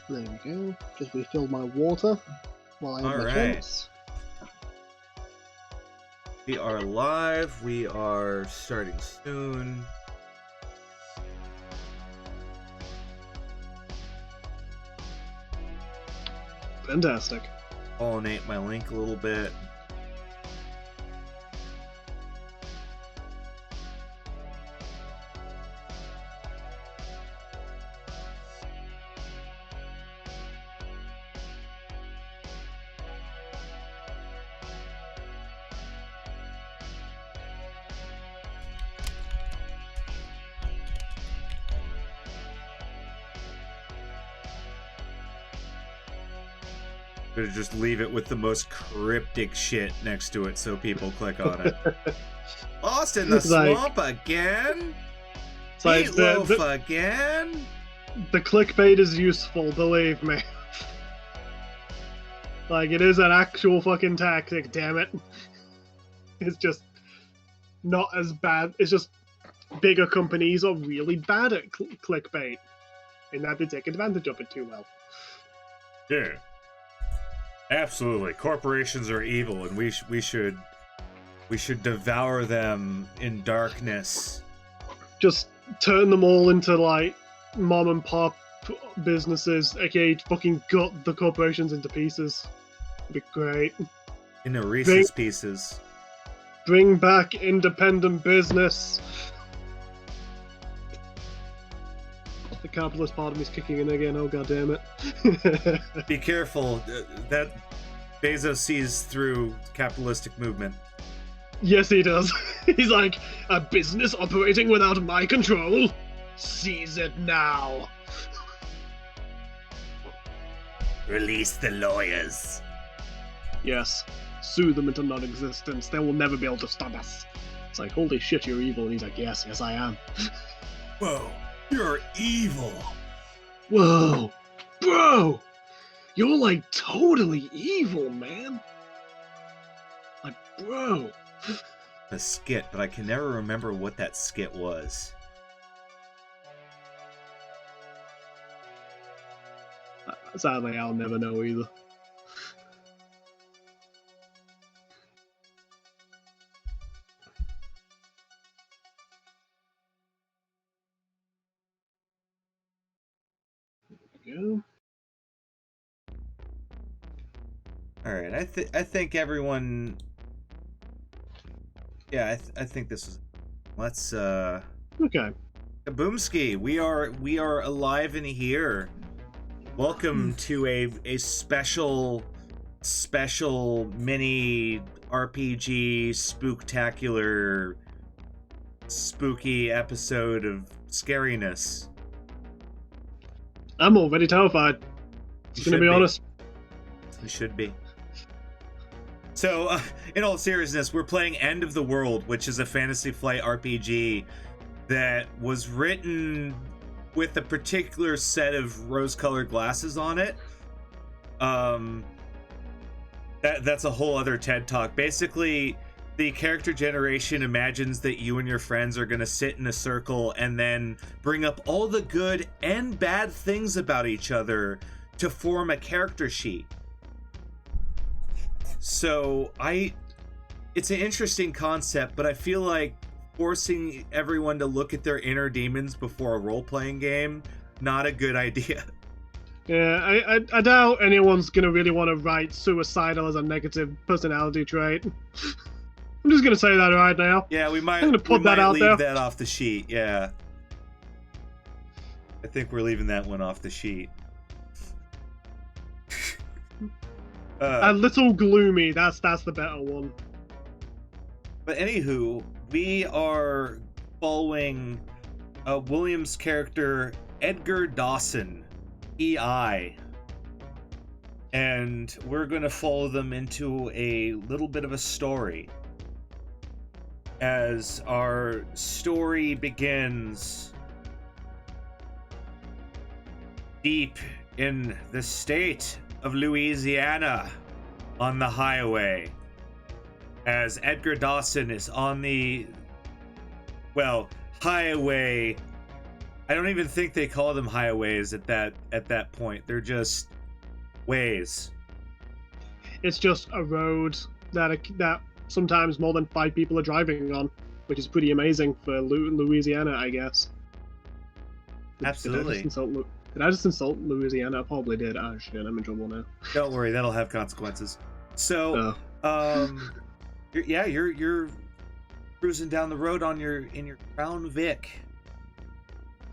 There we go. Just refilled my water while I have my chance. We are live. We are starting soon. Fantastic. Pollinate my link a little bit. Better just leave it with the most cryptic shit next to it so people click on it. Lost in the swamp again? It's like Meatloaf again? The clickbait is useful, believe me. Like, it is an actual fucking tactic, damn it. It's just not as bad. It's just bigger companies are really bad at clickbait. And that they take advantage of it too well. Yeah. Absolutely, corporations are evil, and we should devour them in darkness. Just turn them all into like mom and pop businesses, aka fucking gut the corporations into pieces. It'd be great. Into Reese's Pieces. Bring back independent business. The capitalist part of me is kicking in again. Oh, god damn it. Be careful. That Bezos sees through capitalistic movement. Yes, he does. He's like, a business operating without my control? Seize it now. Release the lawyers. Yes. Sue them into non-existence. They will never be able to stop us. It's like, holy shit, you're evil. And he's like, yes, I am. Whoa. You're evil. Whoa. Bro! You're like totally evil, man. Like, bro. A skit, but I can never remember what that skit was. Sadly, I'll never know either. Go. All right, I think everyone. Yeah, I think this is. Let's Okay. Kaboomski, we are alive and here. Welcome to a special mini RPG spooktacular spooky episode of scariness. I'm already terrified. Just gonna be honest. You should be. So, in all seriousness, we're playing End of the World, which is a Fantasy Flight RPG that was written with a particular set of rose-colored glasses on it. That's a whole other TED Talk. Basically, the character generation imagines that you and your friends are going to sit in a circle and then bring up all the good and bad things about each other to form a character sheet. So it's an interesting concept, but I feel like forcing everyone to look at their inner demons before a role-playing game, not a good idea. Yeah, I doubt anyone's gonna really want to write suicidal as a negative personality trait. I'm just gonna say that right now. Yeah, I'm gonna put that out there. Leave that off the sheet. Yeah, I think we're leaving that one off the sheet. A little gloomy. That's the better one. But anywho, we are following William's character Edgar Dawson, EI, and we're going to follow them into a little bit of a story. As our story begins deep in the state of Louisiana on the highway, as Edgar Dawson is on the highway I don't even think they call them highways at that point. They're just ways. It's just a road that sometimes more than 5 people are driving on, which is pretty amazing for Louisiana, I guess. Absolutely. Did I just insult Louisiana? I probably did. Oh shit, I'm in trouble now. Don't worry, that'll have consequences. So, you're cruising down the road in your Crown Vic.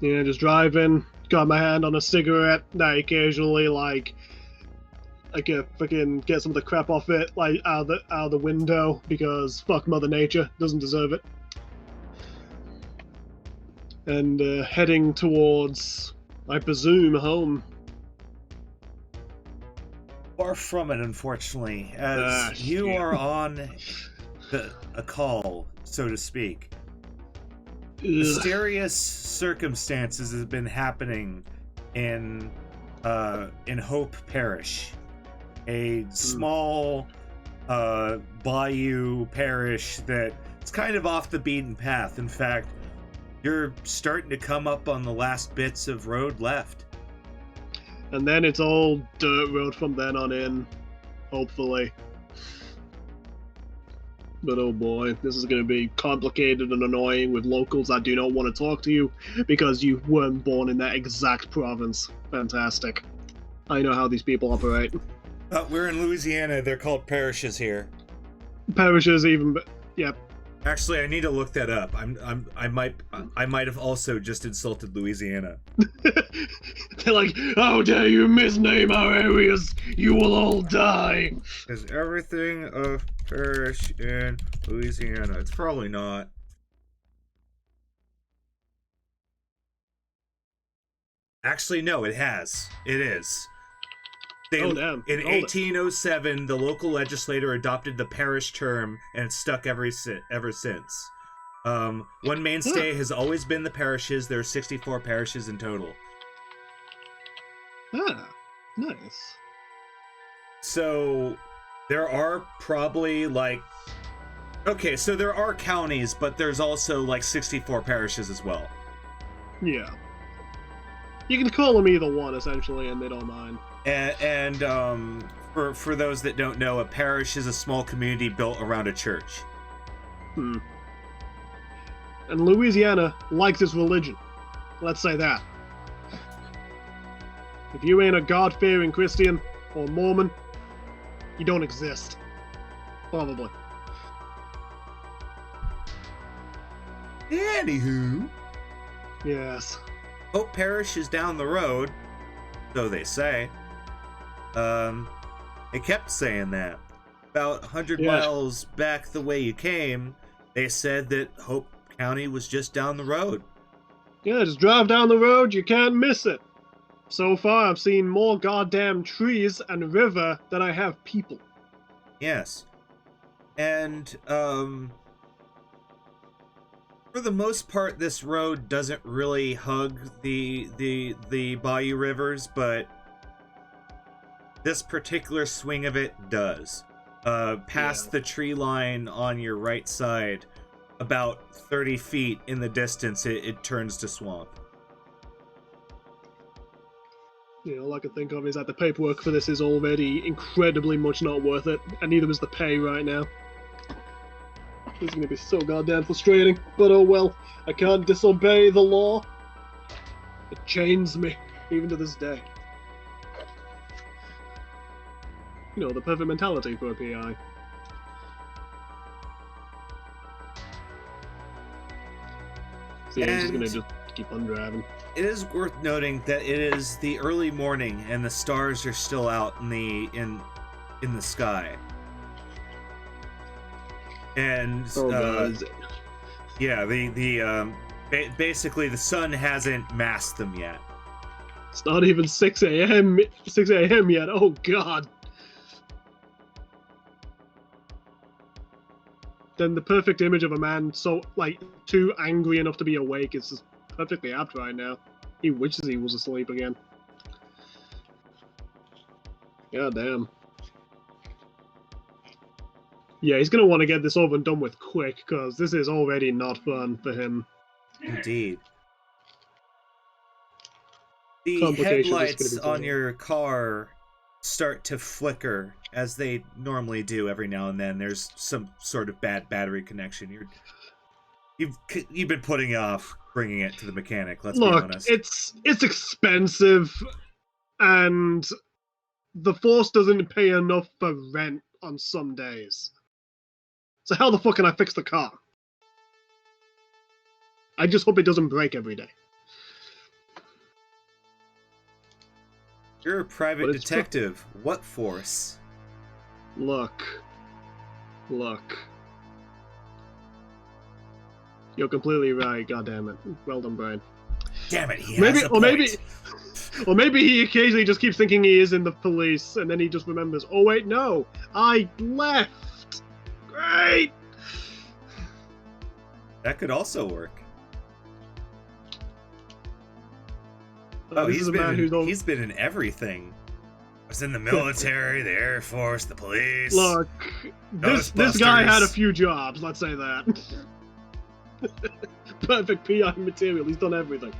Yeah, just driving. Got my hand on a cigarette. That I occasionally I get fucking get some of the crap off it, like out of the window, because fuck Mother Nature, doesn't deserve it. And heading towards, I presume, home. Far from it, unfortunately, as you are on a call, so to speak. Ugh. Mysterious circumstances have been happening in Hope Parish, a small bayou parish that it's kind of off the beaten path. In fact, you're starting to come up on the last bits of road left. And then it's all dirt road from then on in, hopefully. But oh boy, this is going to be complicated and annoying with locals that do not want to talk to you because you weren't born in that exact province. Fantastic. I know how these people operate. We're in Louisiana. They're called parishes here. Parishes even, yep. Actually, I need to look that up. I might have also just insulted Louisiana. They're like, how dare you misname our areas? You will all die. Is everything a parish in Louisiana? It's probably not. Actually, no, it has. It is. Damn. In 1807, the local legislator adopted the parish term, and it's stuck ever since. One mainstay has always been the parishes. There are 64 parishes in total. Ah, nice. So, there are probably okay, so there are counties, but there's also 64 parishes as well. Yeah. You can call them either one, essentially, and they don't mind. And for those that don't know, a parish is a small community built around a church. And Louisiana likes its religion. Let's say that. If you ain't a God-fearing Christian or Mormon, you don't exist. Probably. Anywho. Yes. Hope Parish is down the road, so they say. They kept saying that. About 100 miles back the way you came, they said that Hope County was just down the road. Yeah, just drive down the road, you can't miss it. So far, I've seen more goddamn trees and river than I have people. Yes. And, for the most part, this road doesn't really hug the bayou rivers, but this particular swing of it does. Past the tree line on your right side, about 30 feet in the distance, it turns to swamp. Yeah, all I can think of is that the paperwork for this is already incredibly much not worth it, and neither is the pay right now. This is going to be so goddamn frustrating, but oh well, I can't disobey the law. It chains me, even to this day. You know, the perfect mentality for a PI. So yeah, he's just gonna just keep on driving. It is worth noting that it is the early morning and the stars are still out in the sky. And yeah, basically the sun hasn't masked them yet. It's not even 6 a.m. yet. Oh god. Then the perfect image of a man so too angry enough to be awake is just perfectly apt right now. He wishes he was asleep again. God damn. Yeah, he's gonna want to get this over and done with quick, because this is already not fun for him. Indeed. The complications it's headlights gonna be on your car start to flicker as they normally do every now and then. There's some sort of bad battery connection. You've been putting off bringing it to the mechanic. Let's be honest. It's expensive, and the Force doesn't pay enough for rent on some days. So how the fuck can I fix the car? I just hope it doesn't break every day. You're a private detective. What Force? Look. You're completely right. God damn it. Well done, Brian. Damn it. He has a point. Or maybe he occasionally just keeps thinking he is in the police, and then he just remembers, oh wait, no, I left. Great. That could also work. He's been in everything. I was in the military, the Air Force, the police. Look, this guy had a few jobs, let's say that. Perfect PI material, he's done everything.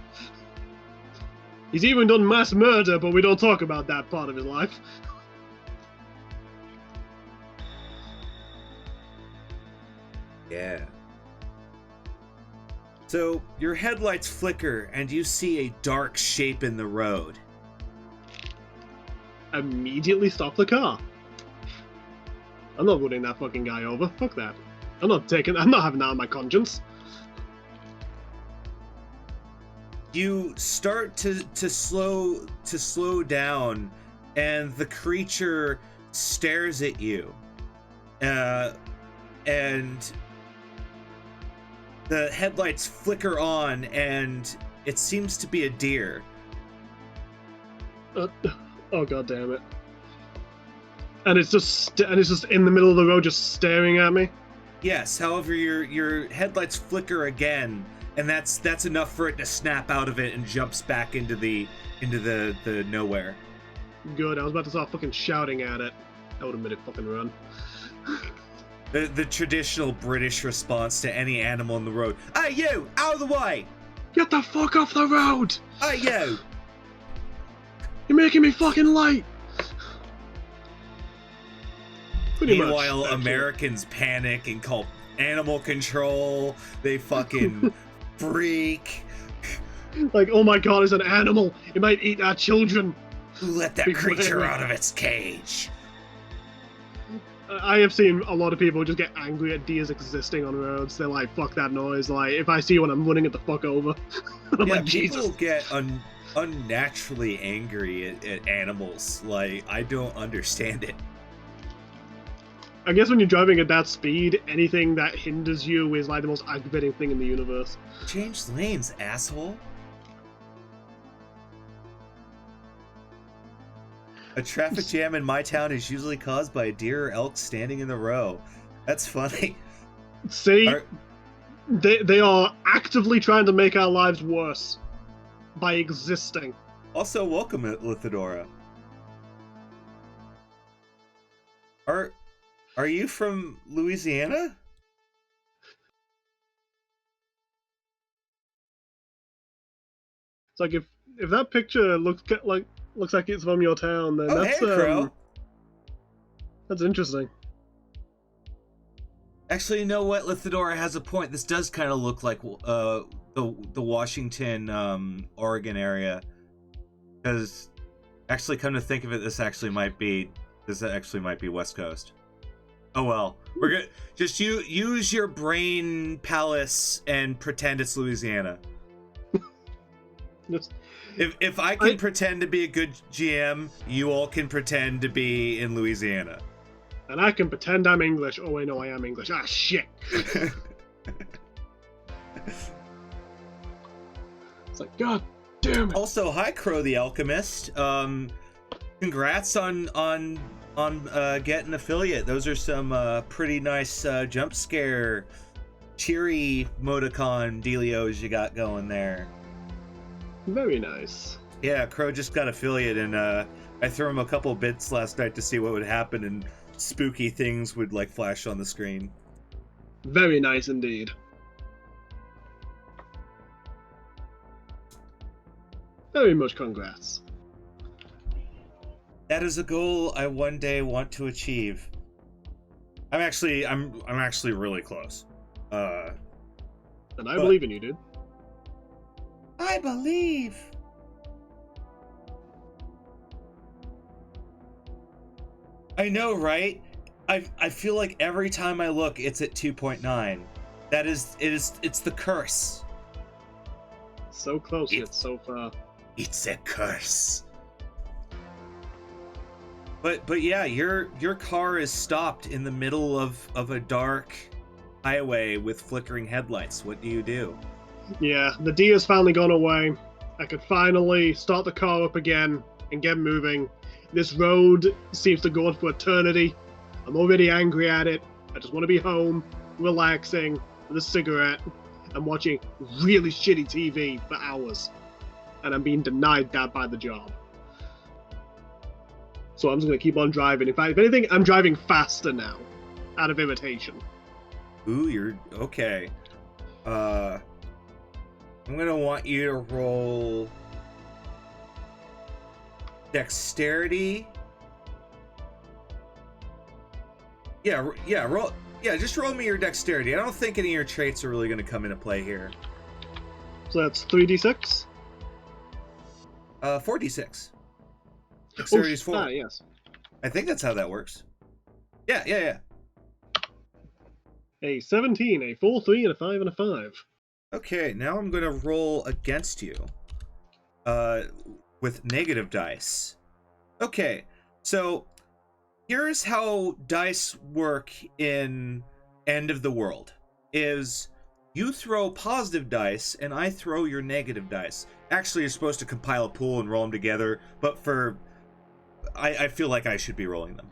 He's even done mass murder, but we don't talk about that part of his life. Yeah. So, your headlights flicker, and you see a dark shape in the road. Immediately stop the car. I'm not running that fucking guy over. Fuck that. I'm not having that on my conscience. You start to slow down, and the creature stares at you. And the headlights flicker on, and it seems to be a deer. Oh god damn it! And it's just in the middle of the road, just staring at me. Yes. However, your headlights flicker again, and that's enough for it to snap out of it and jumps back into the nowhere. Good. I was about to start fucking shouting at it. I would have made it fucking run. The traditional British response to any animal in the road. Hey, you! Out of the way! Get the fuck off the road! Hey, you! You're making me fucking late! Meanwhile, Americans panic and call animal control. They fucking freak. Like, oh my god, it's an animal! It might eat our children! Who let that creature out of its cage? I have seen a lot of people just get angry at deers existing on roads. They're like, fuck that noise. Like, if I see one, I'm running it the fuck over. I'm like, Jesus. People get unnaturally angry at animals. Like, I don't understand it. I guess when you're driving at that speed, anything that hinders you is like the most aggravating thing in the universe. Change lanes, asshole. A traffic jam in my town is usually caused by a deer or elk standing in the row. That's funny. See, they are actively trying to make our lives worse by existing. Also, welcome, Lithidora. Are you from Louisiana? It's like if that picture looks like it's from your town, then that's hey, Crow. That's interesting. Actually, you know what? Lithidora has a point. This does kind of look like the Washington, Oregon area. Because, actually, come to think of it, this actually might be West Coast. Oh well, we're good. Just use your brain palace and pretend it's Louisiana. If I can pretend to be a good GM, you all can pretend to be in Louisiana. And I can pretend I'm English. Oh wait, no, I am English. Ah, shit. It's like, god damn it. Also, hi, Crow the Alchemist. Congrats on getting affiliate. Those are some pretty nice jump scare, cheery Modicon dealios you got going there. Very nice. Yeah, Crow just got affiliate, and I threw him a couple bits last night to see what would happen, and spooky things would like flash on the screen. Very nice indeed. Very much congrats. That is a goal I one day want to achieve. I'm actually really close. And I believe in you, dude. I believe. I know, right? I feel like every time I look, it's at 2.9. It's the curse. So close yet so far. It's a curse. But yeah, your car is stopped in the middle of a dark highway with flickering headlights. What do you do? Yeah, the D has finally gone away. I could finally start the car up again and get moving. This road seems to go on for eternity. I'm already angry at it. I just want to be home, relaxing, with a cigarette, and watching really shitty TV for hours. And I'm being denied that by the job. So I'm just going to keep on driving. In fact, if anything, I'm driving faster now, out of irritation. Ooh, you're okay. I'm gonna want you to roll dexterity. Just roll me your dexterity. I don't think any of your traits are really gonna come into play here. So that's 3d6? 4d6. Dexterity is 4. Yes. I think that's how that works. Yeah. A 17, a 4, 3, and a 5, and a 5. Okay, now I'm gonna roll against you. With negative dice. Okay, so here's how dice work in End of the World. Is you throw positive dice and I throw your negative dice. Actually, you're supposed to compile a pool and roll them together, but I feel like I should be rolling them.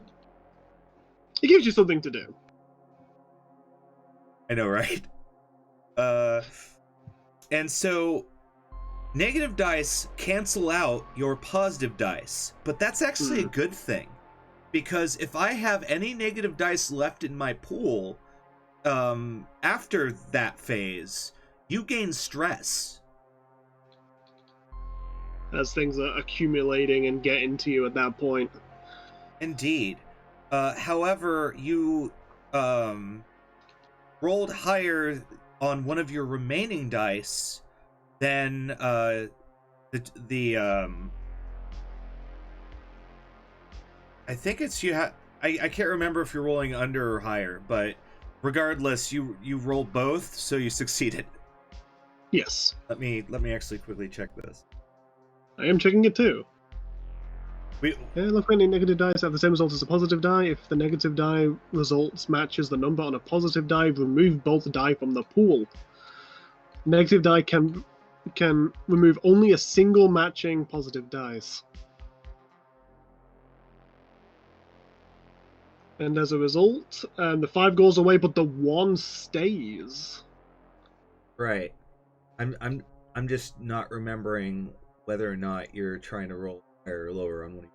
It gives you something to do. I know, right? And so negative dice cancel out your positive dice, but that's actually a good thing, because if I have any negative dice left in my pool after that phase, you gain stress. As things are accumulating and getting to you at that point. Indeed. However, you rolled higher on one of your remaining dice than I think it's I can't remember if you're rolling under or higher, but regardless, you rolled both, so you succeeded. Yes. Let me actually quickly check this. I am checking it too. Look, any negative dice have the same result as a positive die. If the negative die results matches the number on a positive die, remove both die from the pool. Negative die can remove only a single matching positive dice. And as a result, the 5 goes away, but the 1 stays. Right. I'm just not remembering whether or not you're trying to roll higher or lower on one.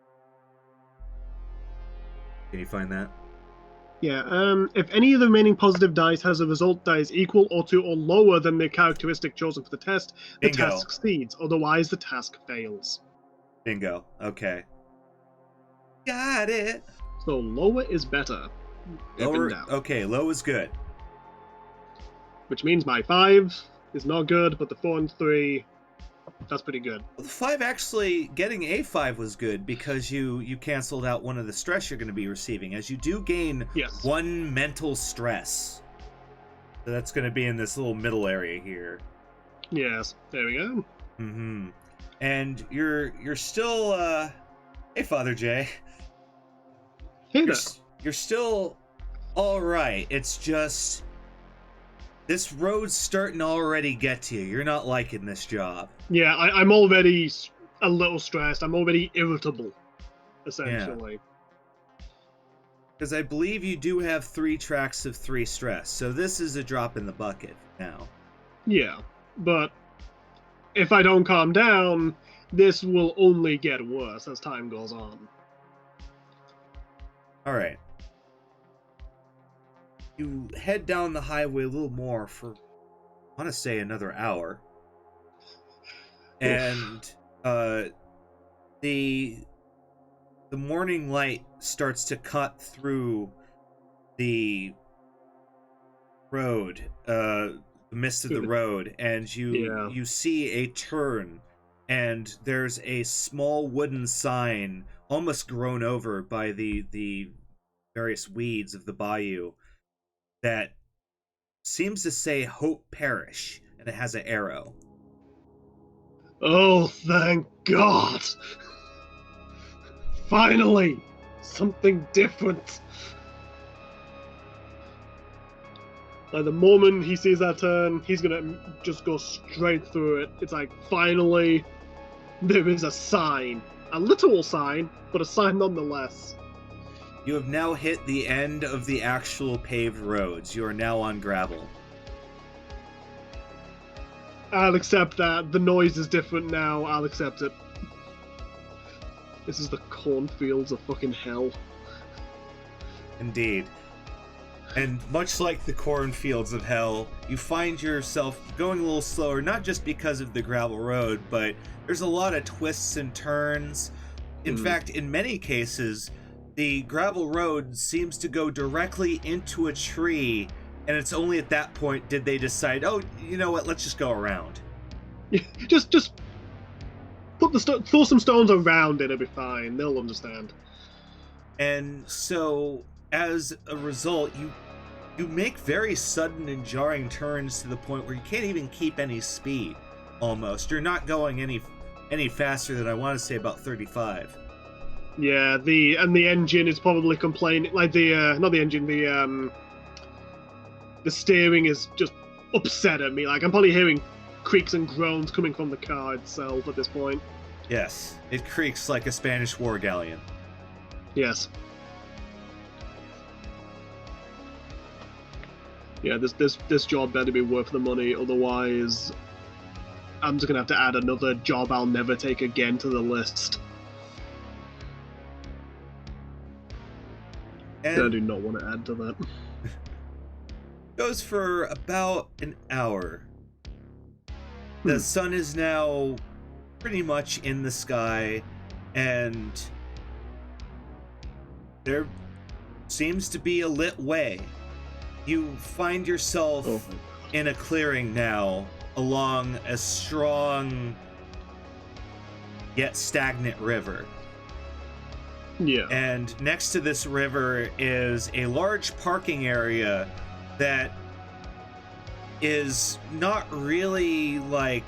Can you find that? Yeah, if any of the remaining positive dice has a result that is equal or to or lower than the characteristic chosen for the test, the Bingo. task succeeds. Otherwise, the task fails. Bingo. Okay. Got it. So lower is better. Lower. Okay, low is good. Which means my 5 is not good, but the 4 and 3, that's pretty good. Well, the 5 actually, getting a 5 was good because you canceled out one of the stress you're going to be receiving, as you do gain 1 mental stress. So that's going to be in this little middle area here. Yes, there we go. Mm-hmm. And you're still hey, Father Jay. Hey there. You're still all right. It's just this road's starting to already get to you. You're not liking this job. Yeah, I'm already a little stressed. I'm already irritable, essentially. Because I believe you do have 3 tracks of 3 stress, so this is a drop in the bucket now. Yeah, but if I don't calm down, this will only get worse as time goes on. Alright. You head down the highway a little more for, I want to say, another hour. And the morning light starts to cut through the road, the mist of the road, and you see a turn, and there's a small wooden sign, almost grown over by the various weeds of the bayou, that seems to say Hope Parish, and it has an arrow. Oh, thank God! Finally! Something different! Like, the moment he sees that turn, he's gonna just go straight through it. It's like, finally, there is a sign. A literal sign, but a sign nonetheless. You have now hit the end of the actual paved roads. You are now on gravel. I'll accept that. The noise is different now. I'll accept it. This is the cornfields of fucking hell. Indeed. And much like the cornfields of hell, you find yourself going a little slower, not just because of the gravel road, but there's a lot of twists and turns. In fact, in many cases, the gravel road seems to go directly into a tree, and it's only at that point did they decide, oh, you know what, let's just go around. Just put throw some stones around it, it'll be fine. They'll understand. And so, as a result, you make very sudden and jarring turns to the point where you can't even keep any speed, almost. You're not going any faster than, I want to say, about 35. Yeah, the engine is probably complaining, like not the engine, the steering is just upset at me. Like, I'm probably hearing creaks and groans coming from the car itself at this point. Yes, it creaks like a Spanish war galleon. Yes. Yeah, this job better be worth the money, otherwise I'm just gonna have to add another job I'll never take again to the list. And I do not want to add to that. Goes for about an hour. The sun is now pretty much in the sky, and there seems to be a lit way. You find yourself in a clearing now along a strong yet stagnant river. Yeah. And next to this river is a large parking area that is not really like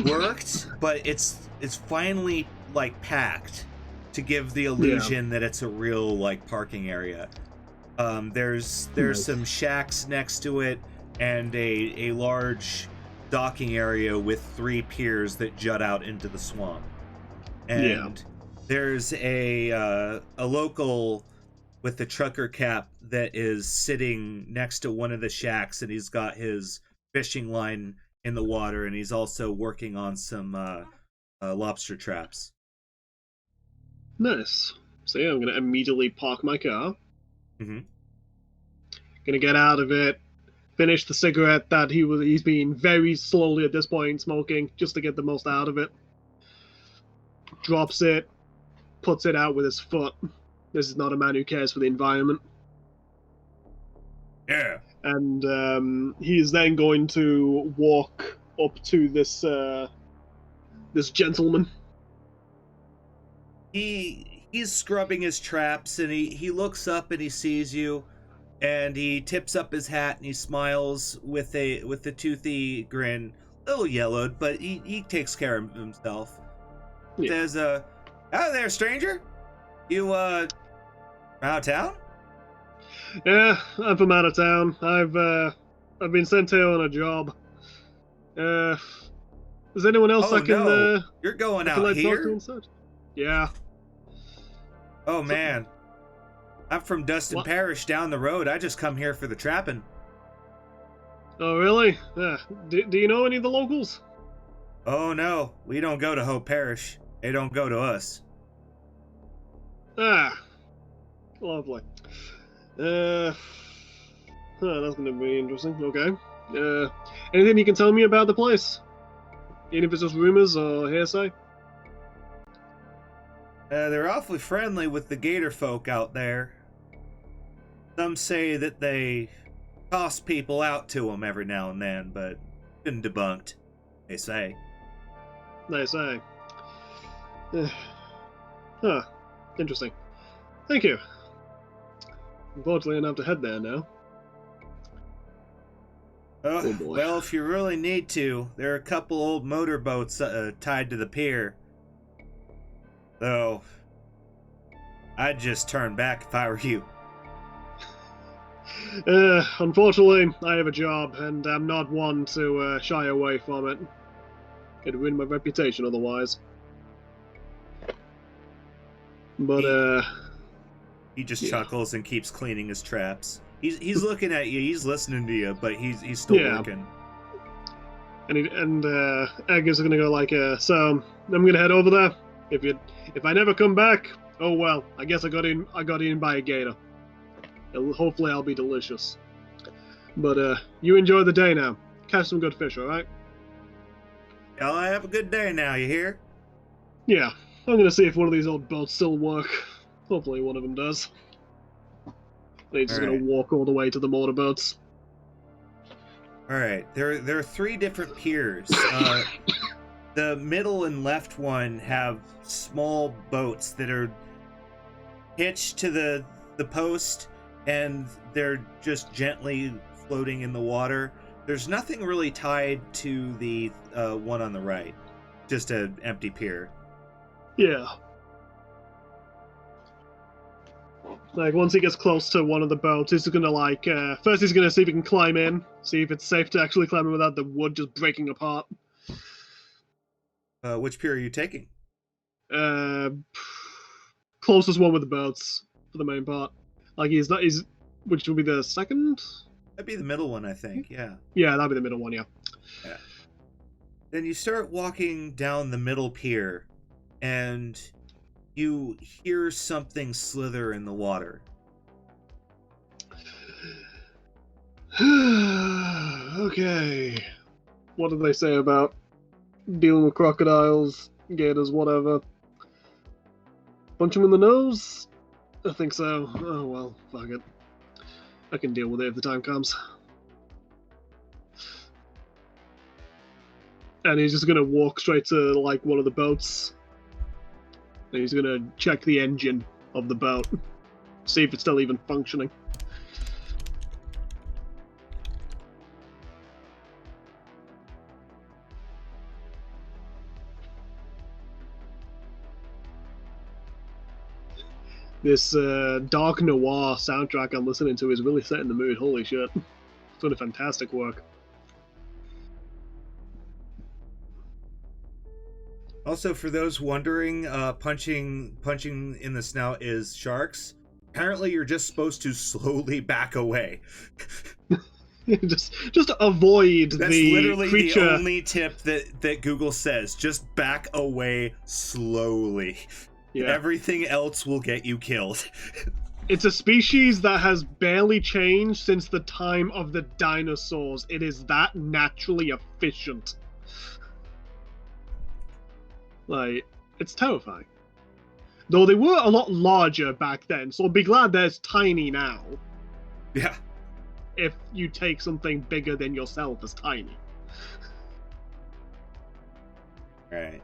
worked, but it's finally like packed to give the illusion that it's a real like parking area. There's Nice. some shacks next to it and a large docking area with 3 piers that jut out into the swamp. And there's a local with the trucker cap that is sitting next to one of the shacks, and he's got his fishing line in the water, and he's also working on some lobster traps. Nice. So yeah, I'm gonna immediately park my car. Mm-hmm. Gonna get out of it, finish the cigarette that he's been very slowly at this point smoking, just to get the most out of it. Drops it, puts it out with his foot. This is not a man who cares for the environment. Yeah. And he's then going to walk up to this gentleman. He's scrubbing his traps, and he looks up and he sees you, and he tips up his hat and he smiles with a toothy grin, a little yellowed, but he takes care of himself. Yeah. Says, "Hi there, stranger. You out of town?" Yeah, I'm from out of town. I've been sent here on a job. Is anyone else I can? No. You're going I can, out like, talk to here? inside? Yeah. Oh man, I'm from Dustin Parish down the road. I just come here for the trapping. Oh really? Yeah. Do you know any of the locals? Oh no, we don't go to Hope Parish. They don't go to us. Ah, lovely. That's gonna be interesting. Okay. Anything you can tell me about the place? Even if it's just rumors or hearsay? They're awfully friendly with the gator folk out there. Some say that they toss people out to them every now and then, but been debunked, they say. They say. Huh. Interesting. Thank you. Unfortunately, I have to head there now. Oh boy. Well, if you really need to, there are a couple old motorboats tied to the pier. Though, I'd just turn back if I were you. Unfortunately, I have a job, and I'm not one to shy away from it. It'd ruin my reputation otherwise. But, He just chuckles and keeps cleaning his traps. He's looking at you, he's listening to you, but he's still working. And Egg is gonna go like, so I'm gonna head over there. If I never come back, oh well. I guess I got in by a gator. Hopefully I'll be delicious. But you enjoy the day now. Catch some good fish, all right? Y'all have a good day now. You hear? Yeah. I'm gonna see if one of these old boats still work. Hopefully one of them does. They're just gonna walk all the way to the motorboats. Alright, there are 3 different piers. The middle and left one have small boats that are hitched to the post, and they're just gently floating in the water. There's nothing really tied to the one on the right. Just an empty pier. Yeah. Like, once he gets close to one of the boats, he's gonna, like, first he's gonna see if he can climb in, see if it's safe to actually climb in without the wood just breaking apart. Which pier are you taking? Closest one with the boats, for the main part. Like, which will be the second? That'd be the middle one, I think, yeah. Yeah, that'd be the middle one, yeah. Yeah. Then you start walking down the middle pier, and you hear something slither in the water. Okay. What did they say about dealing with crocodiles, gators, whatever? Punch them in the nose? I think so. Oh well, fuck it. I can deal with it if the time comes. And he's just gonna walk straight to, like, one of the boats. And he's gonna check the engine of the boat. See if it's still even functioning. This dark noir soundtrack I'm listening to is really setting the mood. Holy shit. It's doing fantastic work. Also, for those wondering, punching in the snout is sharks. Apparently, you're just supposed to slowly back away. just avoid That's the literally creature. the only tip that Google says. Just back away slowly. Yeah. Everything else will get you killed. It's a species that has barely changed since the time of the dinosaurs. It is that naturally efficient. Like, it's terrifying. Though they were a lot larger back then, so be glad they're tiny now. Yeah. If you take something bigger than yourself as tiny. Right.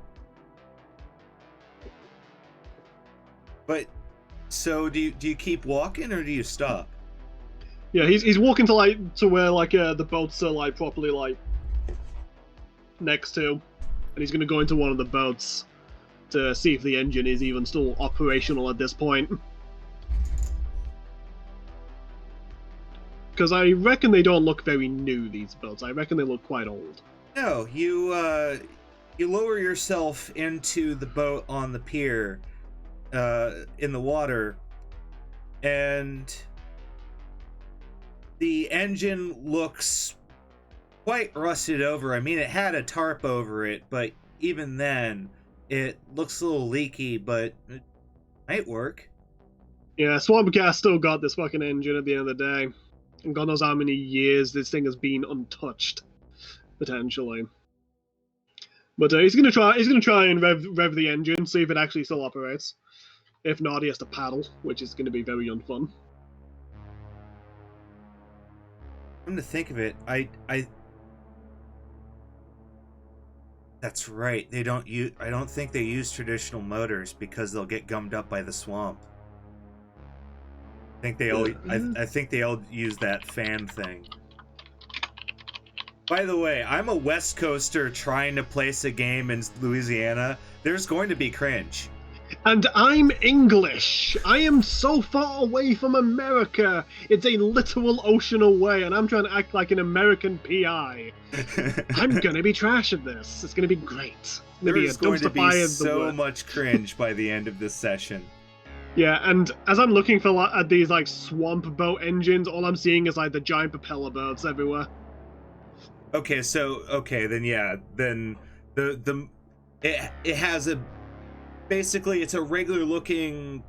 But, so do you keep walking or do you stop? Yeah, he's walking to where the boats are like properly like next to, and he's gonna go into one of the boats to see if the engine is even still operational at this point. Because I reckon they don't look very new, these boats. I reckon they look quite old. No, you lower yourself into the boat on the pier, in the water, and the engine looks quite rusted over. I mean, it had a tarp over it, but even then, it looks a little leaky, but it might work. Yeah, Swamp Gas still got this fucking engine at the end of the day. And God knows how many years this thing has been untouched, potentially. But he's gonna try. He's gonna try and rev the engine, see if it actually still operates. If not, he has to paddle, which is going to be very unfun. Come to think of it, I. That's right. They don't use. I don't think they use traditional motors because they'll get gummed up by the swamp. I think they all. I think they all use that fan thing. By the way, I'm a West Coaster trying to place a game in Louisiana. There's going to be cringe. And I'm English. I am so far away from America. It's a literal ocean away, and I'm trying to act like an American PI. I'm gonna be trash at this. It's gonna be great. There's going to be so much cringe by the end of this session. Yeah, and as I'm looking for at these like swamp boat engines, all I'm seeing is like the giant propeller boats everywhere. Okay, then it has a basically it's a regular looking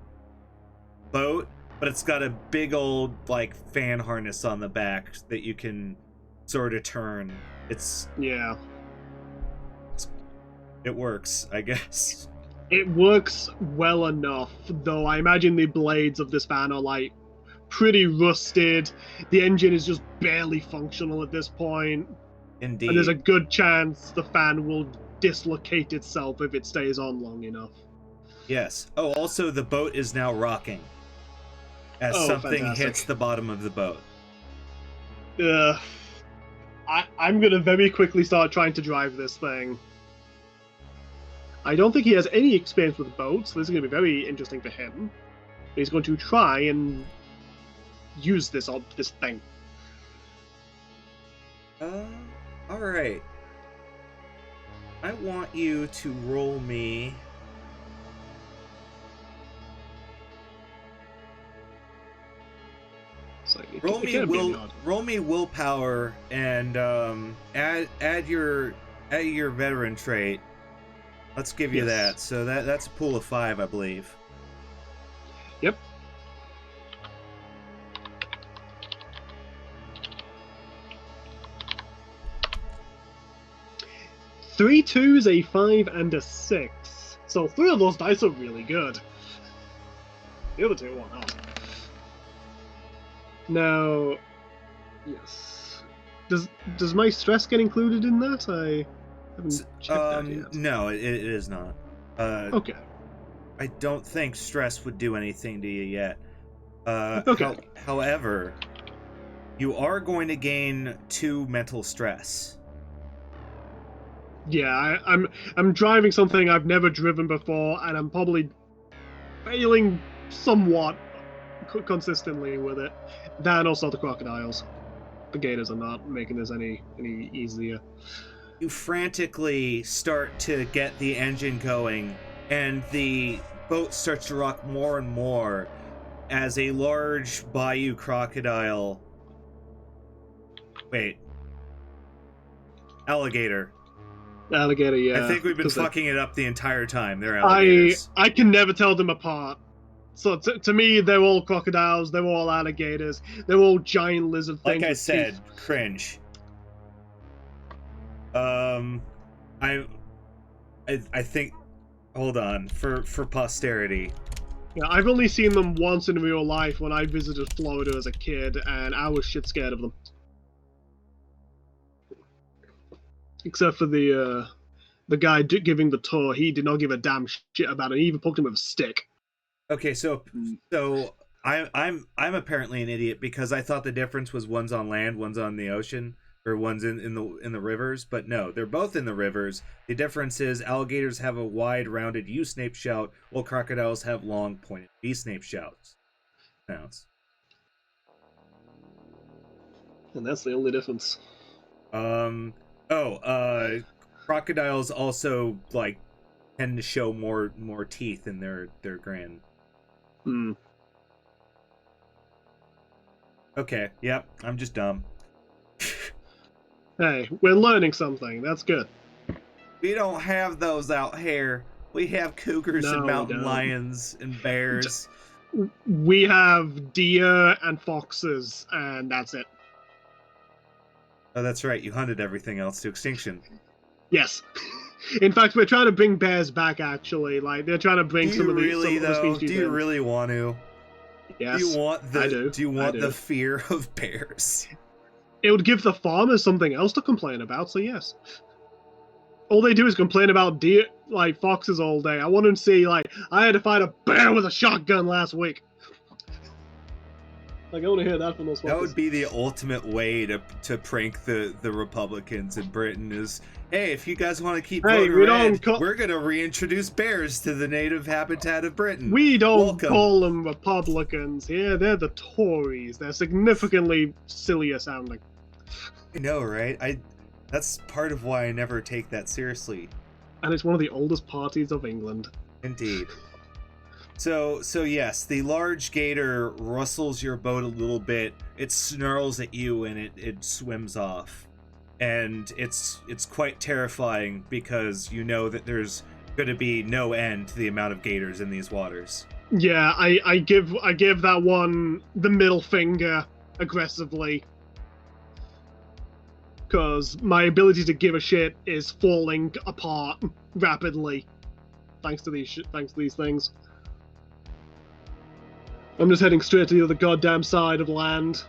boat, but it's got a big old like fan harness on the back that you can sort of turn. It works, I guess. It works well enough, though I imagine the blades of this fan are like pretty rusted. The engine is just barely functional at this point. Indeed. And there's a good chance the fan will dislocate itself if it stays on long enough. Yes. Oh, also the boat is now rocking as something hits the bottom of the boat. I'm gonna very quickly start trying to drive this thing. I don't think he has any experience with boats, so this is going to be very interesting for him. He's going to try and use this thing. Alright. I want you to roll me... Roll me willpower and add your veteran trait. Let's give you that. So that's a pool of 5, I believe. Yep. Three 2s, a 5, and a 6. So 3 of those dice are really good. The other 2 are not. Now, yes. Does my stress get included in that? I haven't checked that yet. No, it is not. Okay. I don't think stress would do anything to you yet. Okay. However, you are going to gain 2 mental stress. Yeah, I'm driving something I've never driven before, and I'm probably failing somewhat consistently with it. That and also the crocodiles. The gators are not making this any easier. You frantically start to get the engine going, and the boat starts to rock more and more as a large bayou crocodile... Wait. Alligator. Alligator, yeah. I think we've been fucking it up the entire time. They're alligators. I can never tell them apart. So to me, they're all crocodiles, they're all alligators, they're all giant lizard things. Like I said, teeth. Cringe. I think... Hold on. For posterity. Yeah, I've only seen them once in real life when I visited Florida as a kid, and I was shit scared of them. Except for the guy giving the tour, he did not give a damn shit about it. He even poked him with a stick. Okay, so I'm apparently an idiot because I thought the difference was one's on land, one's on the ocean, or one's in the rivers. But no, they're both in the rivers. The difference is alligators have a wide, rounded U-snake shout, while crocodiles have long, pointed V-snake shouts. Sounds. And that's the only difference. Crocodiles also like tend to show more teeth in their grin. Hmm. Okay, yep, I'm just dumb. Hey, we're learning something. That's good. We don't have those out here. We have cougars and mountain lions and bears. We have deer and foxes, and that's it. Oh, that's right. You hunted everything else to extinction. Yes. In fact, we're trying to bring bears back. Actually, like they're trying to bring Do some you of the really though? species Do you in. really want to? Yes, Do you want the? I do. Do you want I the do. fear of bears? It would give the farmers something else to complain about. So yes. All they do is complain about deer, like foxes, all day. I want them to see, like, I had to fight a bear with a shotgun last week. Like, I want to hear that from those fuckers. That would be the ultimate way to prank the Republicans in Britain is, hey, if you guys want to keep voting red, we're going to reintroduce bears to the native habitat of Britain. We don't call them Republicans here. They're the Tories. They're significantly sillier sounding. I know, right? That's part of why I never take that seriously. And it's one of the oldest parties of England. Indeed. So yes, the large gator rustles your boat a little bit. It snarls at you and it swims off. And it's quite terrifying because you know that there's going to be no end to the amount of gators in these waters. Yeah, I give that one the middle finger aggressively. Because my ability to give a shit is falling apart rapidly, thanks to these things. I'm just heading straight to the other goddamn side of land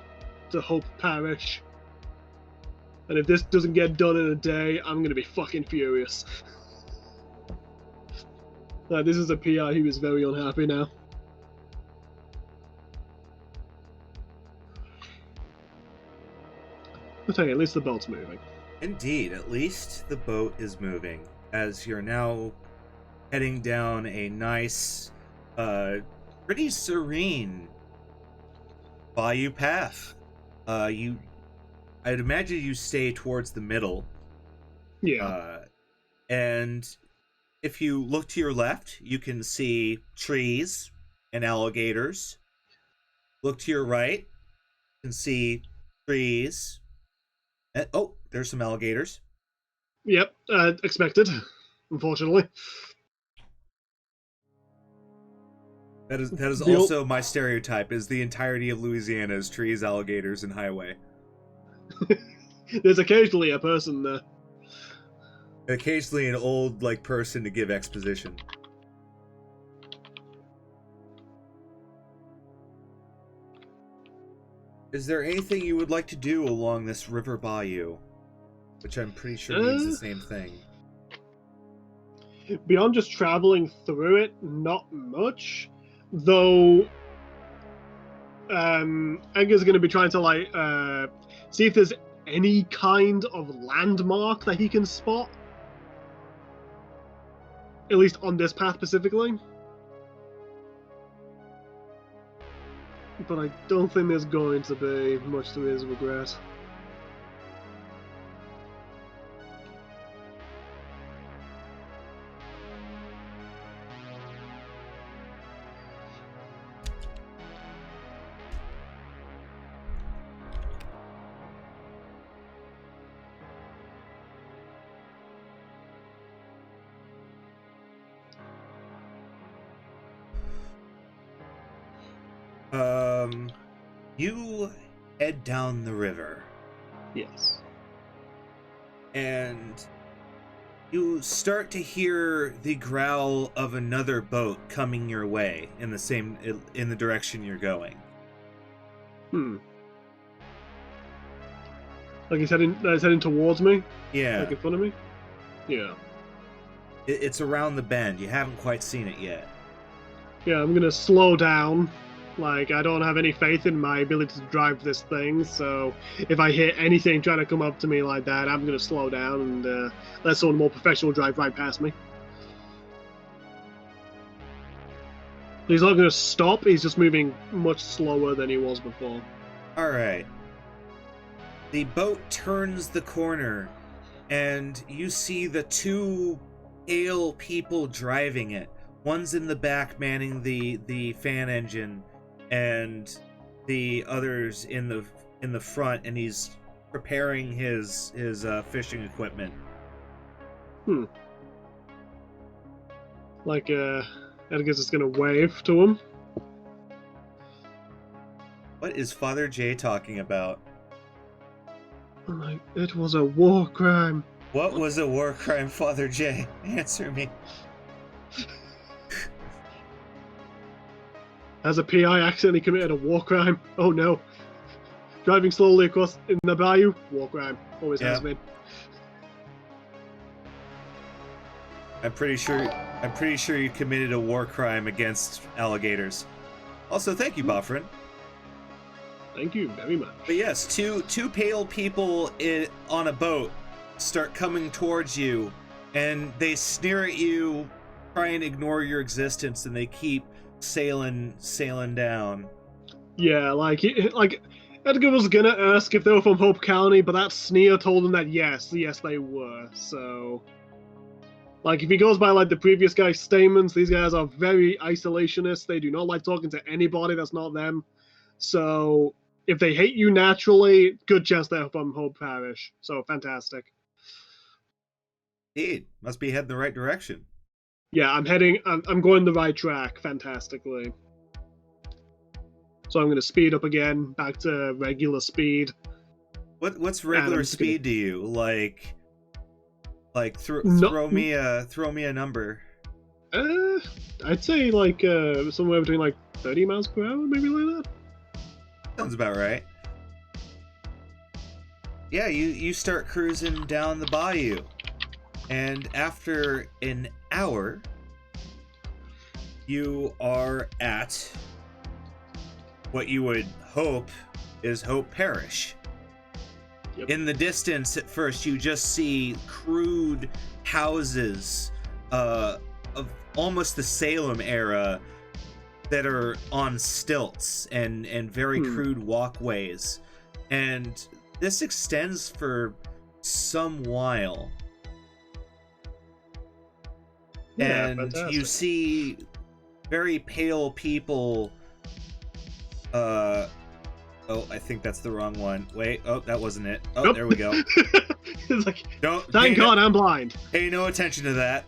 to Hope Parish. And if this doesn't get done in a day, I'm gonna be fucking furious. This is a PI who is very unhappy now. But hey, at least the boat's moving. Indeed, at least the boat is moving, as you're now heading down a nice, pretty serene bayou path. I'd imagine you stay towards the middle. Yeah. And if you look to your left, you can see trees and alligators. Look to your right, you can see trees. Oh, there's some alligators. Yep, expected, unfortunately. That is also my stereotype, is the entirety of Louisiana is trees, alligators, and highway. There's occasionally a person there. Occasionally an old, person to give exposition. Is there anything you would like to do along this river bayou? Which I'm pretty sure means the same thing. Beyond just traveling through it, not much. Though, Edgar's going to be trying to, see if there's any kind of landmark that he can spot. At least on this path specifically. But I don't think there's going to be, much to his regret. You head down the river. Yes. And you start to hear the growl of another boat coming your way in the direction you're going. Like he's heading towards me? Yeah. Like in front of me? Yeah. It's around the bend. You haven't quite seen it yet. Yeah, I'm gonna slow down. Like, I don't have any faith in my ability to drive this thing, so if I hit anything trying to come up to me like that, I'm gonna slow down and let someone more professional drive right past me. He's not gonna stop, he's just moving much slower than he was before. Alright. The boat turns the corner, and you see the two pale people driving it. One's in the back manning the fan engine, and the other's in the front, and he's preparing his fishing equipment. Like, Edgar's just gonna wave to him. What is Father J talking about? Like, it was a war crime. What was a war crime, Father J? Answer me. Has a PI accidentally committed a war crime? Oh no. Driving slowly across in the bayou? War crime. Always has been. I'm pretty sure you committed a war crime against alligators. Also, thank you, Bofrin. Thank you very much. But yes, two pale people on a boat start coming towards you, and they sneer at you, try and ignore your existence, and they keep sailing down. Yeah, like Edgar was gonna ask if they were from Hope County, but that sneer told him that yes they were. So, like, if he goes by like the previous guy's statements, these guys are very isolationist. They do not like talking to anybody that's not them. So, if they hate you naturally, good chance they're from Hope Parish. So, fantastic. Indeed, must be heading the right direction. Yeah, I'm going the right track fantastically. So I'm going to speed up again, back to regular speed. What's regular speed to you? Like throw me a number. I'd say like somewhere between like 30 miles per hour, maybe like that. Sounds about right. Yeah, you start cruising down the bayou. And after an hour, you are at what you would hope is Hope Parish. Yep. In the distance, at first, you just see crude houses of almost the Salem era that are on stilts and very crude walkways. And this extends for some while. Yeah, and fantastic. You see very pale people. Oh, I think that's the wrong one. Wait, oh, that wasn't it. Oh, nope. There we go. It's like, thank God I'm blind. Pay no attention to that.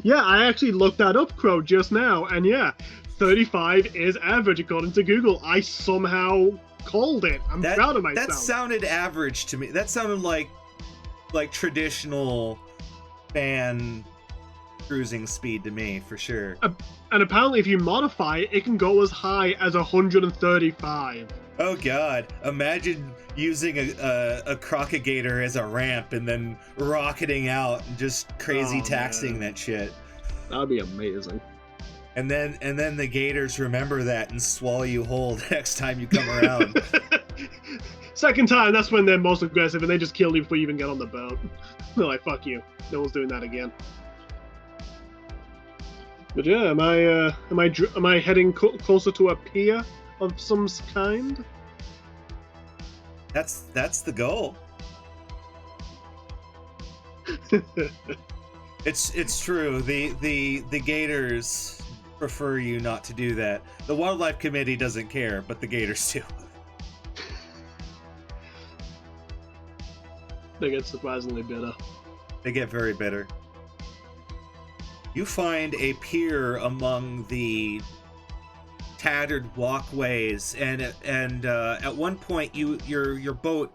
Yeah, I actually looked that up, Crow, just now, and yeah, 35 is average according to Google. I somehow called it. I'm proud of myself. That sounded average to me. That sounded like traditional fan cruising speed to me, for sure. And apparently if you modify it, it can go as high as 135. Oh god, imagine using a crocagator as a ramp and then rocketing out and just crazy taxing that shit. That'd be amazing. And then the gators remember that and swallow you whole next time you come around. Second time, that's when they're most aggressive, and they just kill you before you even get on the boat. They're like, fuck you. No one's doing that again. But yeah, am I heading closer to a pier of some kind? That's the goal. It's true. The gators prefer you not to do that. The wildlife committee doesn't care, but the gators do. They get surprisingly bitter. They get very bitter. You find a pier among the tattered walkways, and at one point your boat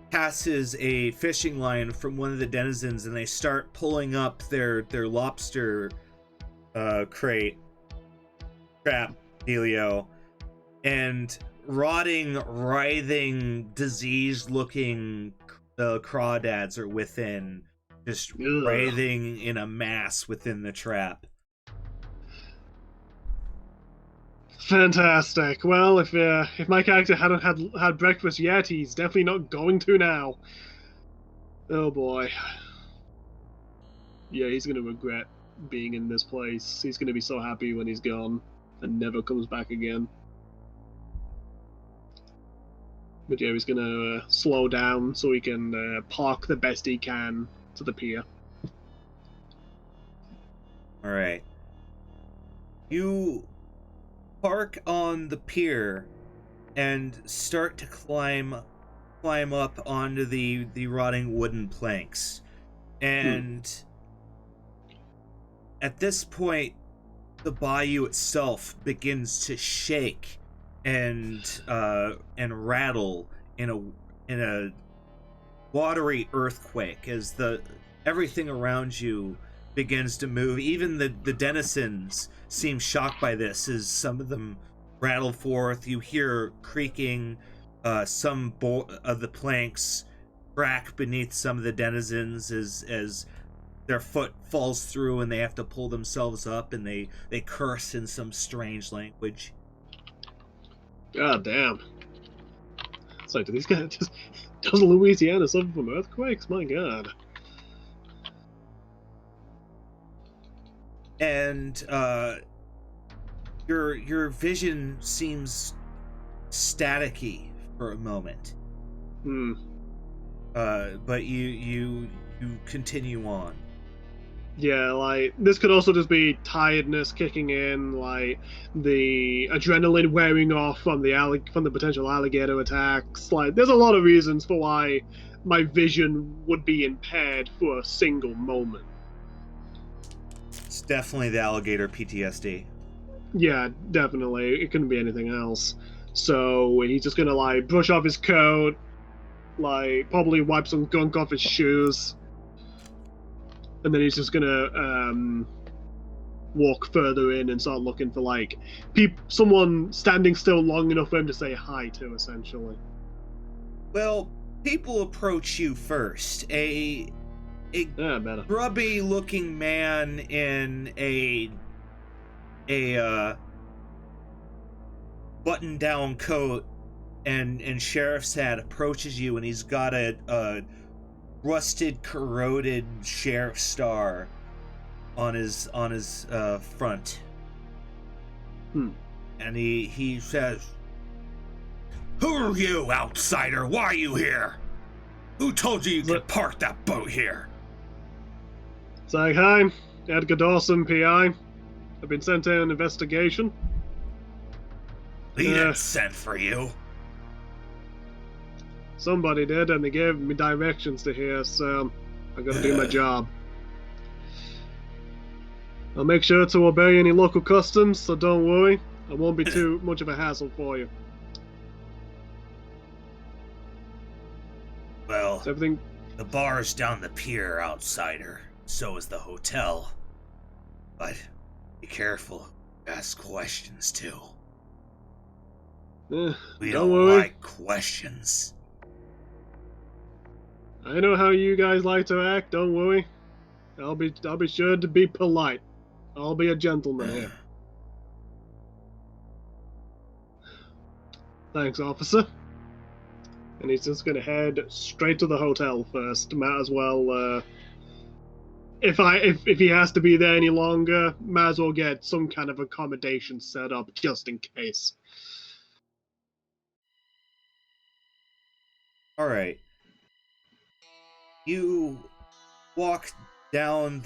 passes a fishing line from one of the denizens, and they start pulling up their lobster crate trap dealio, and rotting, writhing, diseased-looking crawdads are within, just writhing in a mass within the trap. Fantastic. Well, if my character hadn't had breakfast yet, he's definitely not going to now. Oh boy. Yeah, he's gonna regret being in this place. He's gonna be so happy when he's gone and never comes back again. But yeah, he's gonna slow down so he can park the best he can to the pier. All right. You park on the pier and start to climb up onto the rotting wooden planks. And at this point, the bayou itself begins to shake and rattle in a watery earthquake as everything around you begins to move. Even the denizens seem shocked by this as some of them rattle forth. You hear creaking, some of the planks crack beneath some of the denizens as their foot falls through and they have to pull themselves up, and they curse in some strange language. God damn. It's like, do these guys just... Does Louisiana suffer from earthquakes? My god. And your vision seems staticky for a moment. But you continue on. Yeah, like, this could also just be tiredness kicking in, like, the adrenaline wearing off from the potential alligator attacks. Like, there's a lot of reasons for why my vision would be impaired for a single moment. It's definitely the alligator PTSD. Yeah, definitely. It couldn't be anything else. So he's just gonna, like, brush off his coat, like, probably wipe some gunk off his shoes, and then he's just gonna walk further in and start looking for, like, someone standing still long enough for him to say hi to, essentially. Well, people approach you first. A grubby looking man in a button down coat and sheriff's hat approaches you, and he's got a rusted, corroded sheriff star on his front. And he says, "Who are you, outsider? Why are you here? Who told you could park that boat here?" It's like, "Hi, Edgar Dawson, PI. I've been sent to an investigation." He didn't send for you. Somebody did, and they gave me directions to here, so I gotta do my job. I'll make sure to obey any local customs, so don't worry. I won't be too much of a hassle for you. Well, the bar's down the pier, outsider. So is the hotel. But be careful. Ask questions, too. We don't like questions. I know how you guys like to act, don't worry. I'll be sure to be polite. I'll be a gentleman here. Thanks, officer. And he's just gonna head straight to the hotel first. Might as well, if he has to be there any longer, might as well get some kind of accommodation set up just in case. All right. You walk down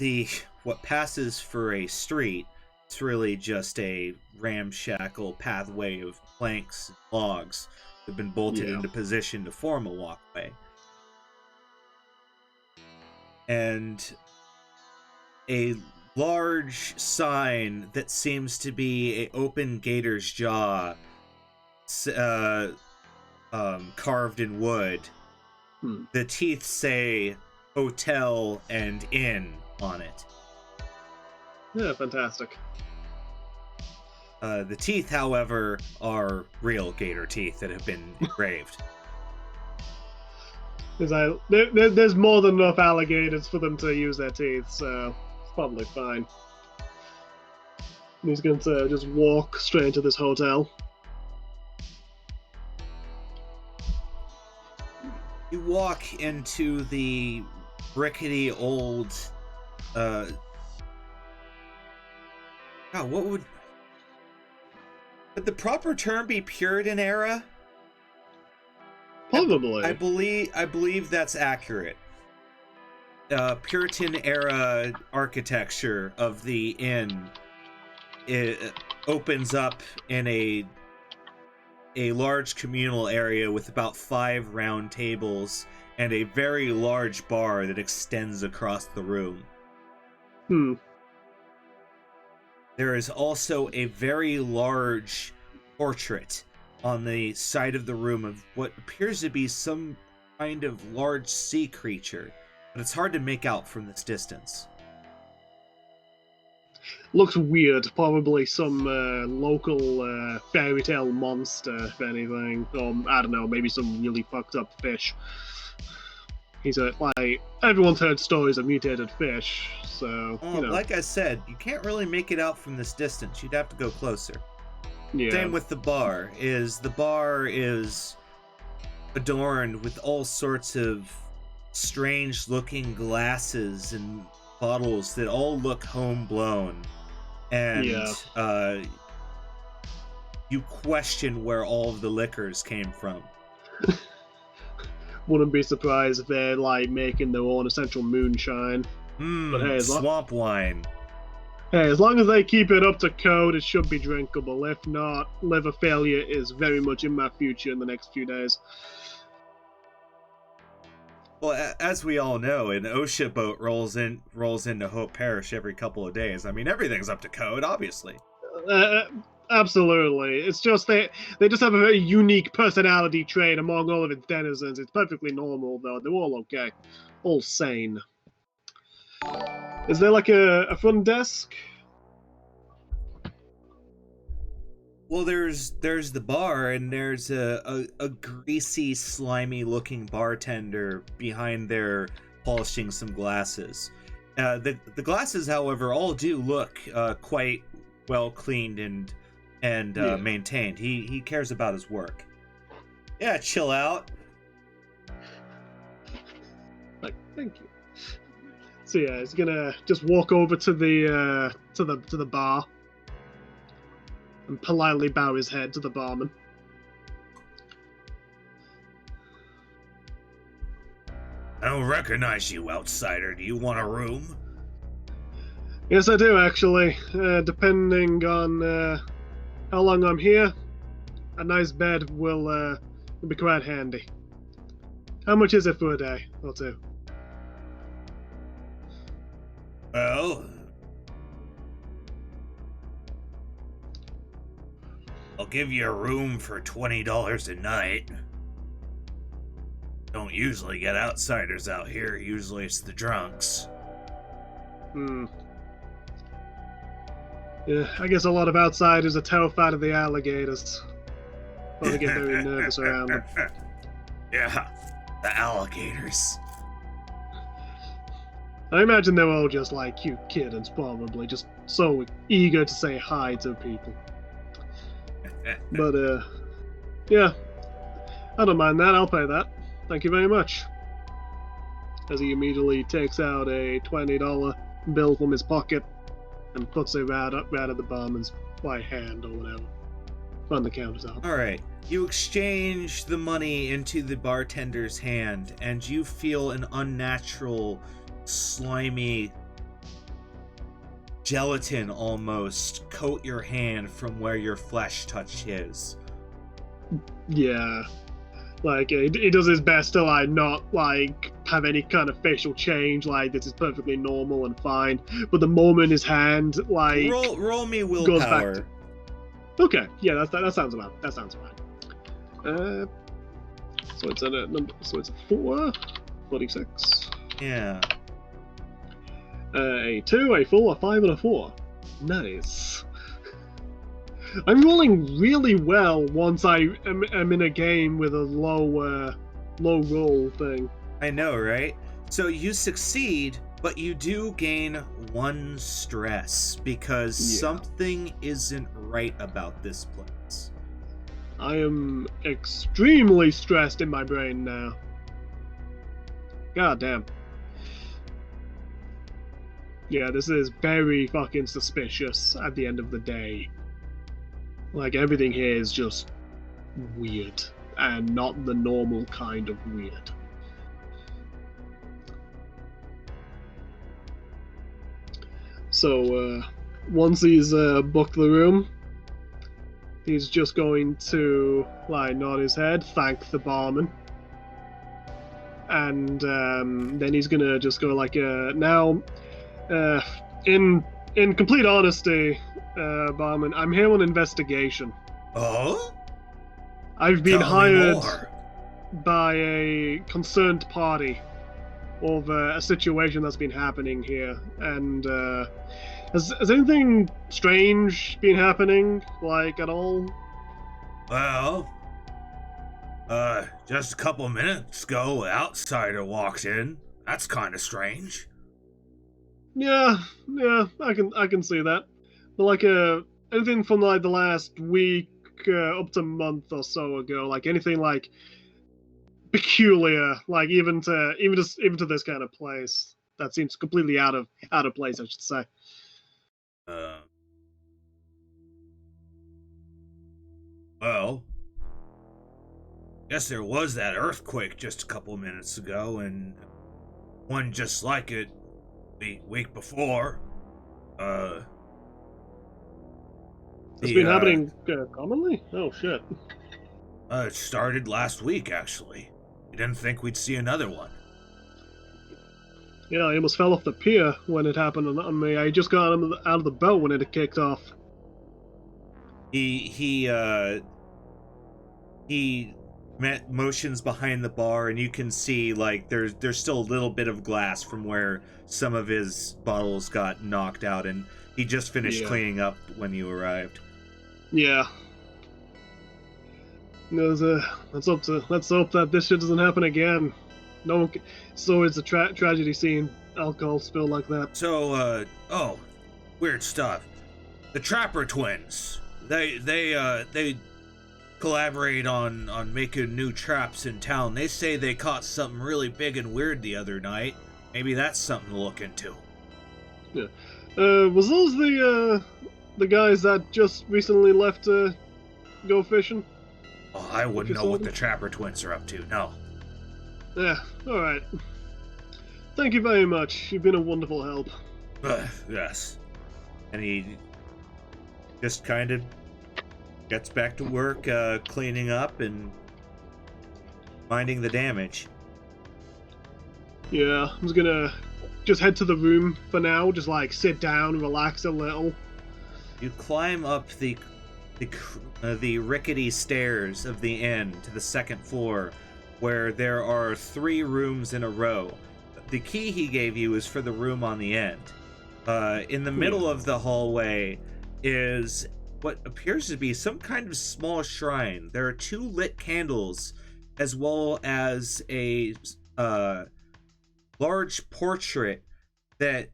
what passes for a street. It's really just a ramshackle pathway of planks and logs that have been bolted into position to form a walkway. And a large sign that seems to be an open gator's jaw, carved in wood. The teeth say hotel and inn on it. Yeah, fantastic. The teeth, however, are real gator teeth that have been engraved. There's more than enough alligators for them to use their teeth, so it's probably fine. He's going to just walk straight into this hotel. You walk into the rickety old, would the proper term be Puritan era? Probably. I believe that's accurate. Puritan era architecture of the inn, it opens up in a large communal area with about 5 round tables and a very large bar that extends across the room. There is also a very large portrait on the side of the room of what appears to be some kind of large sea creature, but it's hard to make out from this distance. Looks weird. Probably some local fairy tale monster, if anything. Or, I don't know, maybe some really fucked up fish. Like, everyone's heard stories of mutated fish, so, Well, you know. like I said, you can't really make it out from this distance. You'd have to go closer. Yeah. Same with the bar. The bar is adorned with all sorts of strange looking glasses and bottles that all look home blown. And you question where all of the liquors came from. Wouldn't be surprised if they're like making their own essential moonshine. But hey, swamp wine. Hey, as long as they keep it up to code, it should be drinkable. If not, liver failure is very much in my future in the next few days. Well, as we all know, an OSHA boat rolls into Hope Parish every couple of days. I mean, everything's up to code, obviously. Absolutely. It's just they just have a very unique personality trait among all of its denizens. It's perfectly normal, though. They're all okay. All sane. Is there like a front desk? Well, there's the bar, and there's a greasy, slimy-looking bartender behind there polishing some glasses. The glasses, however, all do look quite well cleaned and maintained. He cares about his work. Yeah, chill out. Like, thank you. So yeah, he's gonna just walk over to the bar and politely bow his head to the barman. I don't recognize you, outsider. Do you want a room? Yes, I do, actually. Depending on how long I'm here, a nice bed will be quite handy. How much is it for a day or two? Well, I'll give you a room for $20 a night. Don't usually get outsiders out here. Usually it's the drunks. Yeah, I guess a lot of outsiders are terrified of the alligators. Or they get very nervous around them. Yeah, the alligators. I imagine they're all just like cute kittens, probably, just so eager to say hi to people. But, yeah, I don't mind that, I'll pay that. Thank you very much. As he immediately takes out a $20 bill from his pocket and puts it right at the barman's right hand or whatever. On the countertop. Alright, you exchange the money into the bartender's hand, and you feel an unnatural, slimy gelatin almost coat your hand from where your flesh touched his. Yeah. Like, he does his best to, like, not, like, have any kind of facial change, like, this is perfectly normal and fine. But the moment his hand, like... Roll me willpower. Okay, yeah, that sounds about, that sounds fine. So it's a 4, 46. Yeah. A 2, a 4, a 5, and a 4. Nice. I'm rolling really well once I am in a game with a low roll thing. I know, right? So you succeed, but you do gain 1 stress because something isn't right about this place. I am extremely stressed in my brain now. God damn. Yeah, this is very fucking suspicious at the end of the day. Like, everything here is just weird, and not the normal kind of weird. So, once he's booked the room, he's just going to, like, nod his head, thank the barman. And then he's gonna just go like, now, in complete honesty, barman, I'm here on investigation. Oh? I've been Tell me hired more. by a concerned party over a situation that's been happening here, and has anything strange been happening, like, at all? Well, just a couple minutes ago, an outsider walked in. That's kind of strange. Yeah, I can see that. But like, anything from like the last week up to a month or so ago, like anything like peculiar, like even to this kind of place that seems completely out of place, I should say. Uh, well, guess there was that earthquake just a couple minutes ago, and one just like it the week before. It's been happening commonly. Oh shit. It started last week, actually. We didn't think we'd see another one. Yeah, I almost fell off the pier when it happened on me. I just got out of the boat when it kicked off. He motions behind the bar, and you can see like there's still a little bit of glass from where some of his bottles got knocked out, and he just finished cleaning up when you arrived. Yeah. Let's hope that this shit doesn't happen again. No one. It's always a tragedy seeing alcohol spill like that. So, weird stuff. The Trapper twins. They collaborate on making new traps in town. They say they caught something really big and weird the other night. Maybe that's something to look into. Yeah. Was those the guys that just recently left to go fishing? Oh, I wouldn't know what the Trapper twins are up to. No. Yeah. All right. Thank you very much. You've been a wonderful help. Yes. And he just kind of gets back to work, cleaning up and minding the damage. Yeah, I'm just gonna head to the room for now. Just like sit down, relax a little. You climb up the rickety stairs of the inn to the second floor, where there are 3 rooms in a row. The key he gave you is for the room on the end. In the middle of the hallway is what appears to be some kind of small shrine. There are 2 lit candles, as well as a large portrait that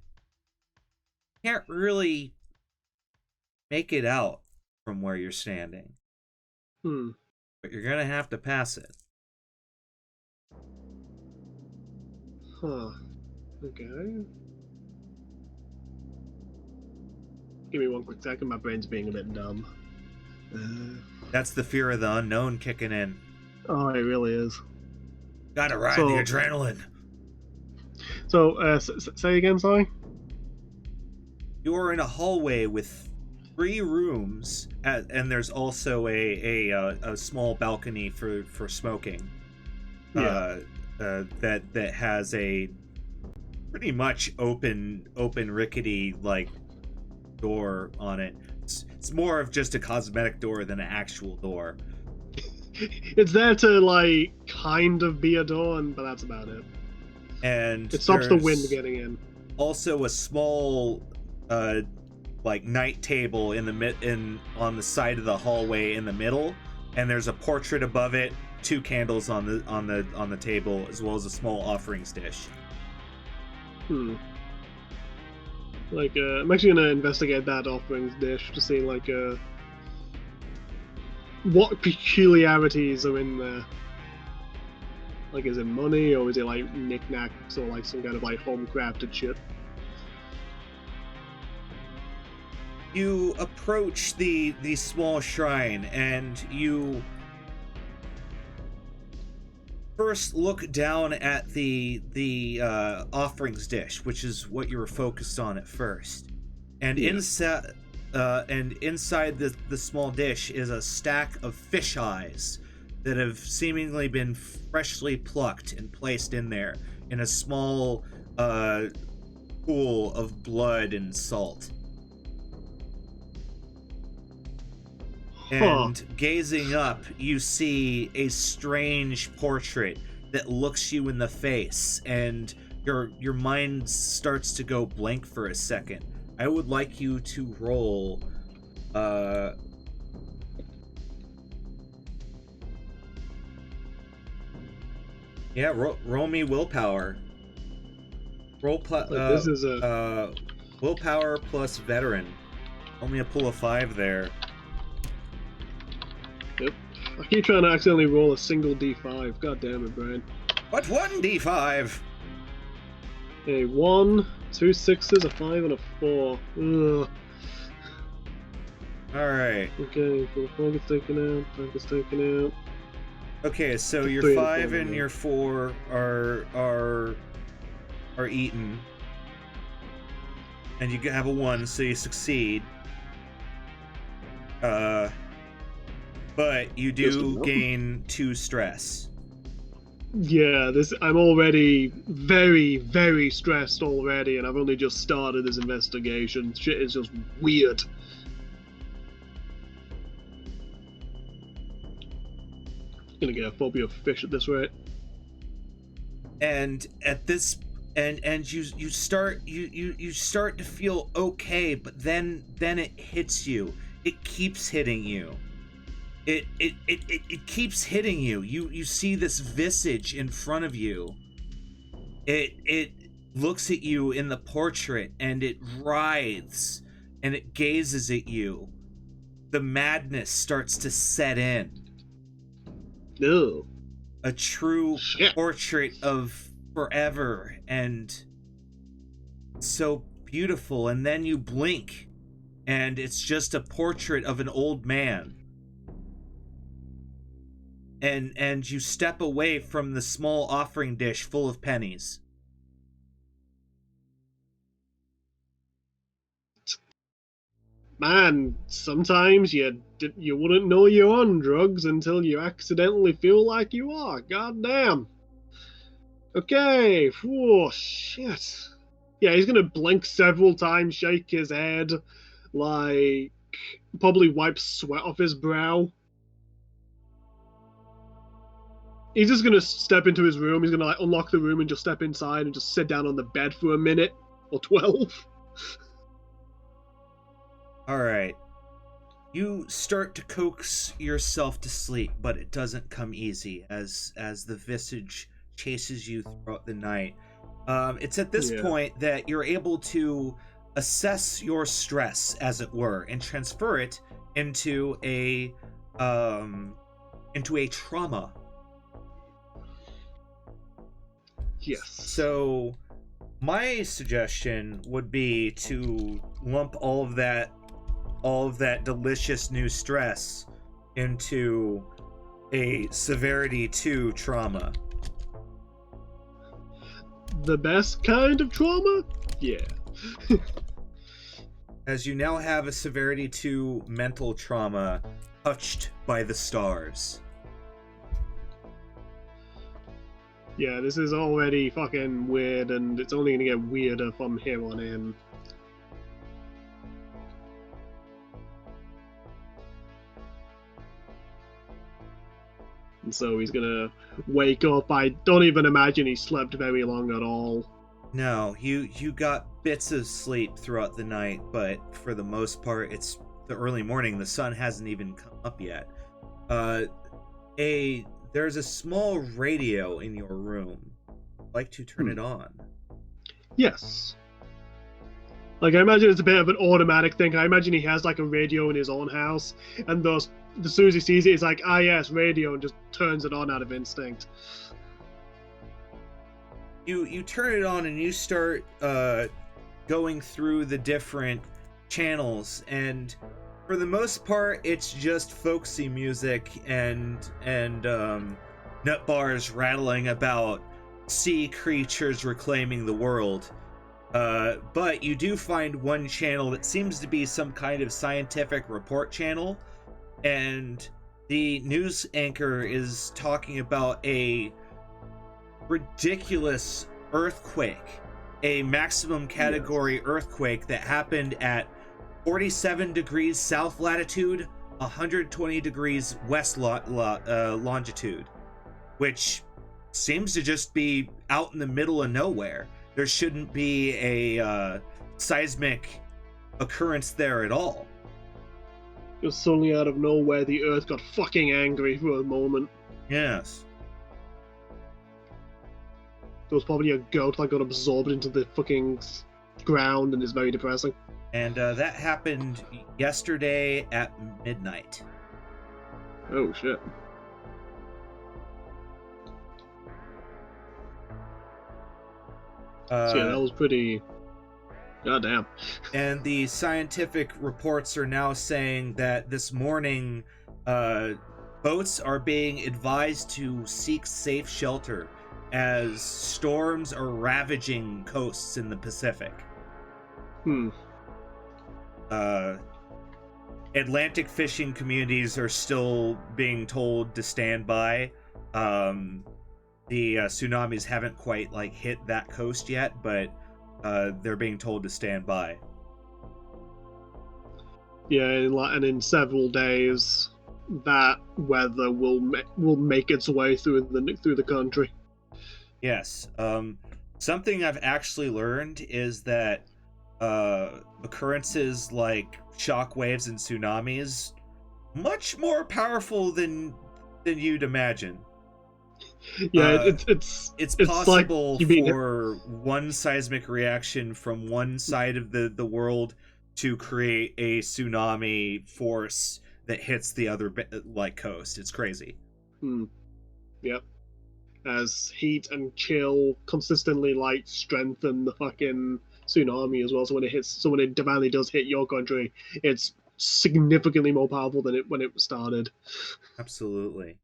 can't really make it out from where you're standing. But you're gonna have to pass it. Huh. Okay. Give me one quick second. My brain's being a bit dumb. That's the fear of the unknown kicking in. Oh, it really is. Gotta ride the adrenaline. So, say again, sorry? You are in a hallway with 3 rooms, and there's also a small balcony for smoking. Yeah. That has a pretty much open rickety like door on it. It's more of just a cosmetic door than an actual door. It's there to like kind of be a door, but that's about it. And it stops the wind getting in. Also, a small like night table on the side of the hallway in the middle, and there's a portrait above it, 2 candles on the table, as well as a small offerings dish. Like, I'm actually gonna investigate that offerings dish to see like what peculiarities are in there. Like, is it money, or is it like knickknacks, or like some kind of like home crafted shit? You approach the small shrine, and you first look down at the offerings dish, which is what you were focused on at first. And inside the small dish is a stack of fish eyes that have seemingly been freshly plucked and placed in there in a small pool of blood and salt. And gazing up, you see a strange portrait that looks you in the face, and your mind starts to go blank for a second. I would like you to roll roll me willpower. This is willpower plus veteran. Only a pool of 5 there. Yep. I keep trying to accidentally roll a single D5. God damn it, Brian. What, 1 D5? A 1, 2 6s, a 5, and a 4. Ugh. Alright. Okay, so the 4 gets taken out, 5 gets taken out. Okay, so your 5 and your 4 are eaten. And you have a 1, so you succeed. But you do gain 2 stress. Yeah, I'm already very, very stressed already, and I've only just started this investigation. Shit is just weird. Gonna get a phobia of fish at this rate. And at this and you start to feel okay, but then it hits you. It keeps hitting you. It keeps hitting you. You see this visage in front of you. It looks at you in the portrait, and it writhes, and it gazes at you. The madness starts to set in. No. A true portrait of forever, and so beautiful, and then you blink, and it's just a portrait of an old man. And you step away from the small offering dish full of pennies. Man, sometimes you wouldn't know you're on drugs until you accidentally feel like you are. God damn. Okay. Whoa, shit. Yeah, he's gonna blink several times, shake his head, like, probably wipe sweat off his brow. He's just gonna step into his room. He's gonna like unlock the room and just step inside and just sit down on the bed for a minute or 12. All right. You start to coax yourself to sleep, but it doesn't come easy as the visage chases you throughout the night. It's at this point that you're able to assess your stress, as it were, and transfer it into a trauma. Yes. So my suggestion would be to lump all of that delicious new stress into a severity 2 trauma. The best kind of trauma? Yeah. As you now have a severity 2 mental trauma, touched by the stars. Yeah, this is already fucking weird, and it's only gonna get weirder from here on in. And so he's gonna wake up. I don't even imagine he slept very long at all. No, you got bits of sleep throughout the night, but for the most part, it's the early morning. The sun hasn't even come up yet. There's a small radio in your room. I'd like to turn it on. Yes. Like, I imagine it's a bit of an automatic thing. I imagine he has like a radio in his own house, and as soon as he sees it, he's like, ah yes, radio, and just turns it on out of instinct. You turn it on and you start going through the different channels, and for the most part it's just folksy music and nut bars rattling about sea creatures reclaiming the world. But you do find one channel that seems to be some kind of scientific report channel, and the news anchor is talking about a ridiculous earthquake, a maximum category earthquake that happened at 47 degrees south latitude, 120 degrees west longitude, which seems to just be out in the middle of nowhere. There shouldn't be a seismic occurrence there at all. Just suddenly out of nowhere, the Earth got fucking angry for a moment. Yes. There was probably a goat that got absorbed into the fucking ground and is very depressing. And that happened yesterday at midnight. Oh shit. So yeah, that was pretty... Goddamn. And the scientific reports are now saying that this morning, boats are being advised to seek safe shelter as storms are ravaging coasts in the Pacific. Atlantic fishing communities are still being told to stand by. The tsunamis haven't quite hit that coast yet, but they're being told to stand by. Yeah, and in several days, that weather will make its way through the country. Yes. Something I've actually learned is that occurrences like shockwaves and tsunamis much more powerful than you'd imagine. Yeah, it's possible for one seismic reaction from one side of the world to create a tsunami force that hits the other coast. It's crazy. Yep. As heat and chill consistently strengthen the fucking tsunami as well. So when it finally does hit your country, it's significantly more powerful than when it started. Absolutely.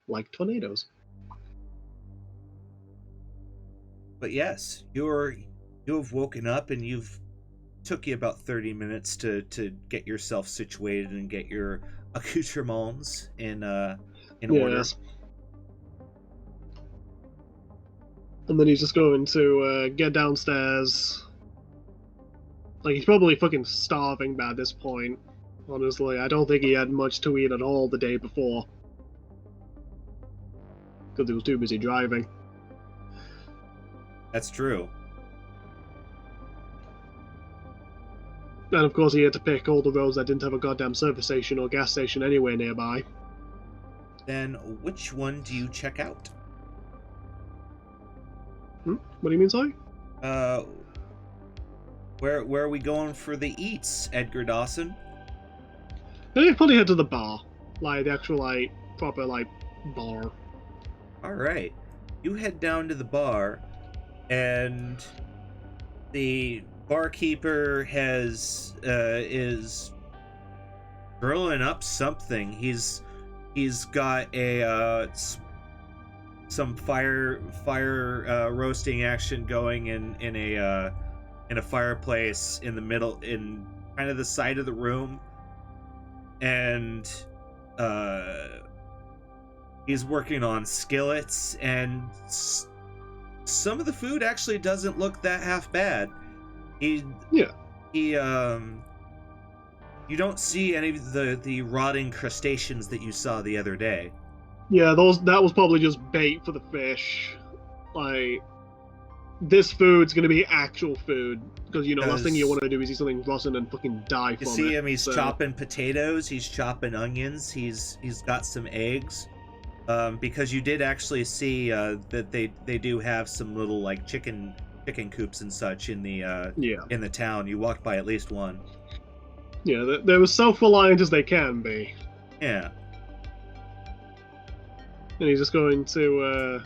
Like tornadoes. But yes, you have woken up and took you about 30 minutes to get yourself situated and get your accoutrements in order. And then he's just going to get downstairs. He's probably fucking starving by this point. Honestly, I don't think he had much to eat at all the day before. Because he was too busy driving. That's true. And of course he had to pick all the roads that didn't have a goddamn service station or gas station anywhere nearby. Then which one do you check out? What do you mean, sorry? Where are we going for the eats, Edgar Dawson? They probably head to the bar. The actual, proper, bar. Alright. You head down to the bar, and the barkeeper is grilling up something. He's got a some fire roasting action going in a fireplace in the middle, in kind of the side of the room, and he's working on skillets, and some of the food actually doesn't look that half bad. You don't see any of the rotting crustaceans that you saw the other day. Yeah, that was probably just bait for the fish. This food's gonna be actual food, because last thing you want to do is eat something rotten and fucking die from it. You see him? He's chopping potatoes. He's chopping onions. He's got some eggs. Because you did actually see that they do have some little chicken coops and such in the town. You walked by at least one. Yeah, they're as self-reliant as they can be. Yeah. And he's just going to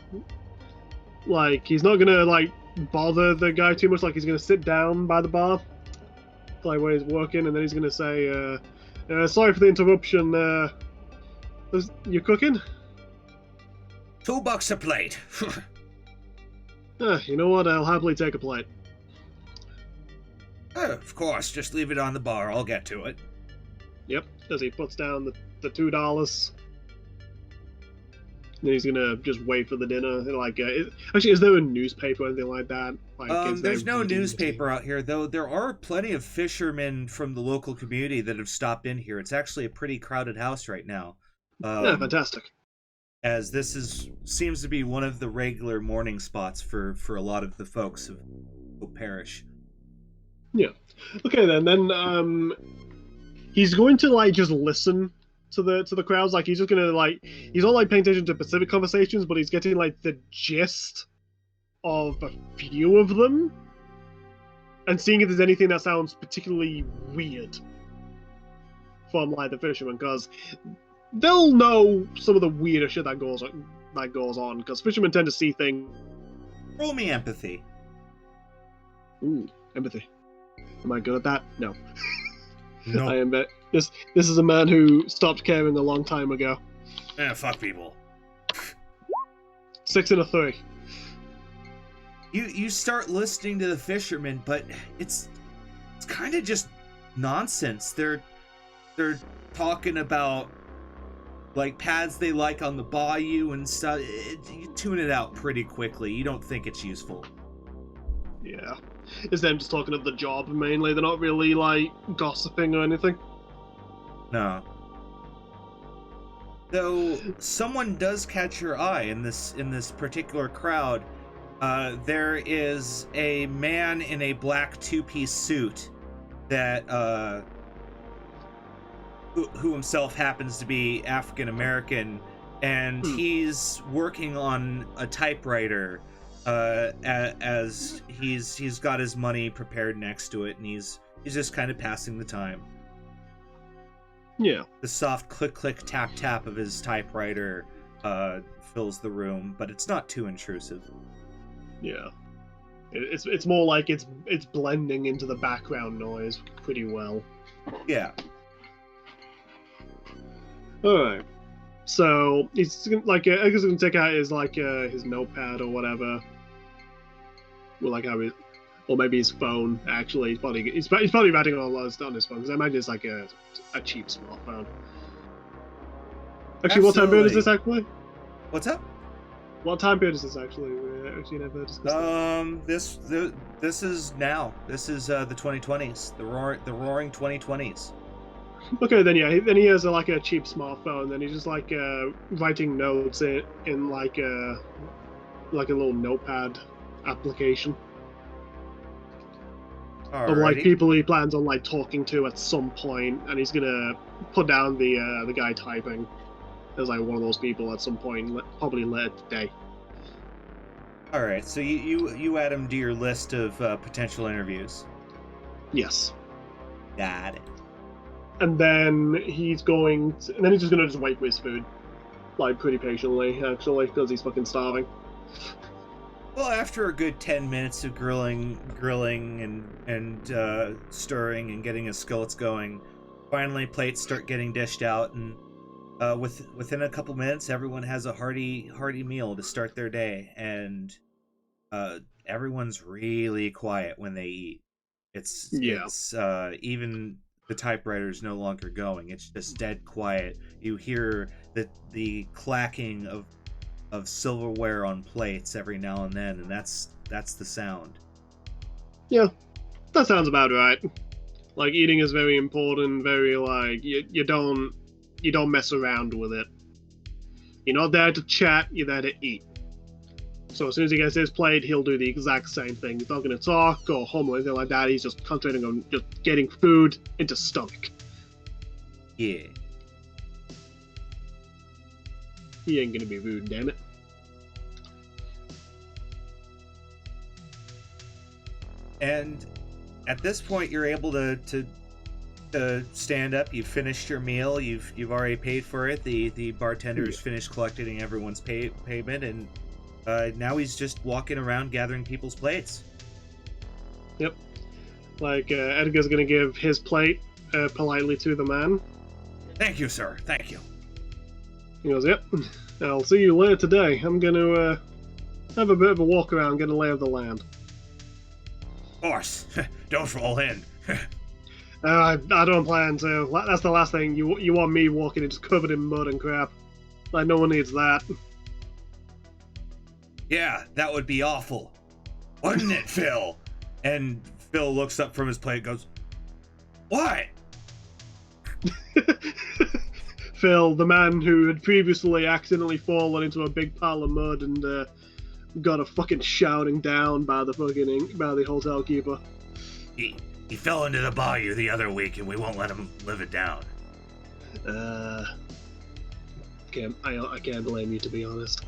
he's not gonna bother the guy too much. He's gonna sit down by the bar where he's working, and then he's gonna say, sorry for the interruption, you cooking? $2 a plate. You know what, I'll happily take a plate. Of course, just leave it on the bar, I'll get to it. Yep, as he puts down the $2. Then he's gonna just wait for the dinner. Actually, is there a newspaper or anything like that There's no newspaper out here, though. There are plenty of fishermen from the local community that have stopped in here. It's actually a pretty crowded house right now. Yeah, fantastic. As this seems to be one of the regular morning spots for a lot of the folks of Hope Parish. Yeah. Okay, then he's going to like just listen to the crowds. Like he's just gonna like he's not like paying attention to specific conversations, but he's getting like the gist of a few of them and seeing if there's anything that sounds particularly weird from like the fishermen, because they'll know some of the weirder shit that goes on, because fishermen tend to see things. Roll me empathy. Ooh, empathy. Am I good at that? No. No. I am. This is a man who stopped caring a long time ago. Fuck people. 6 and a 3. You start listening to the fishermen, but it's kind of just nonsense. They're talking about like pads they like on the bayou and stuff. You tune it out pretty quickly. You don't think it's useful. Yeah. Is them just talking of the job mainly? They're not really like gossiping or anything? No. Though someone does catch your eye in this particular crowd. There is a man in a black 2-piece suit that who himself happens to be African American, and he's working on a typewriter as he's got his money prepared next to it, and he's just kind of passing the time. Yeah. The soft click click tap tap of his typewriter fills the room, but it's not too intrusive. Yeah. It's more like it's blending into the background noise pretty well. Yeah. Alright. So he's like I guess he's gonna take out his notepad or whatever. Well, like how or maybe his phone. Actually, he's probably writing all those on his phone, because I imagine it's like a cheap smartphone. Actually, What time period is this actually? What's up? What time period is this actually? We actually never discussed that. This is now. This is the 2020s, the roaring 2020s. Okay, then yeah, then he has like a cheap smartphone. Then he's just like writing notes in like a little notepad application. Alrighty. Of like people he plans on like talking to at some point, and he's gonna put down the guy typing as like one of those people at some point, probably later today. All right, so you add him to your list of potential interviews. Yes. Got it. And then he's just gonna wait for his food, like pretty patiently actually, because he's fucking starving. Well, after a good 10 minutes of grilling and stirring and getting his skillets going, finally plates start getting dished out, and within a couple minutes, everyone has a hearty meal to start their day, and everyone's really quiet when they eat. It's even the typewriter's no longer going. It's just dead quiet. You hear the clacking of silverware on plates every now and then, and that's the sound. Yeah, that sounds about right. Like, eating is very important, very like you don't mess around with it. You're not there to chat, you're there to eat. So as soon as he gets his plate, he'll do the exact same thing. He's not going to talk or hum or anything like that. He's just concentrating on just getting food into stomach. Yeah. He ain't going to be rude, damn it. And at this point, you're able to stand up. You've finished your meal. You've already paid for it. The bartender's finished collecting everyone's payment, and now he's just walking around gathering people's plates. Yep. Like, Edgar's gonna give his plate politely to the man. Thank you, sir. Thank you. He goes, yep. I'll see you later today. I'm gonna have a bit of a walk around, get a lay of the land. Of course. Don't fall in. I don't plan to. That's the last thing. You want me walking in just covered in mud and crap. Like, no one needs that. Yeah, that would be awful. Wasn't it, Phil? And Phil looks up from his plate and goes, what? Phil, the man who had previously accidentally fallen into a big pile of mud and got a fucking shouting down by the hotel keeper. He fell into the bayou the other week and we won't let him live it down. I can't blame you, to be honest.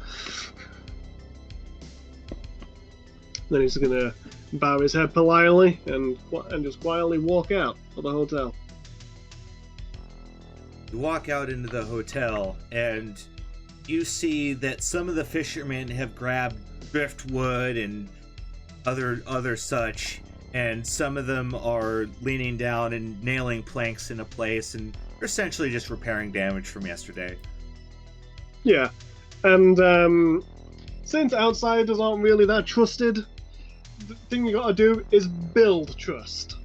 Then he's gonna bow his head politely and just quietly walk out of the hotel. You walk out into the hotel and you see that some of the fishermen have grabbed driftwood and other such, and some of them are leaning down and nailing planks into place and essentially just repairing damage from yesterday. Yeah, and since outsiders aren't really that trusted, the thing you gotta do is build trust.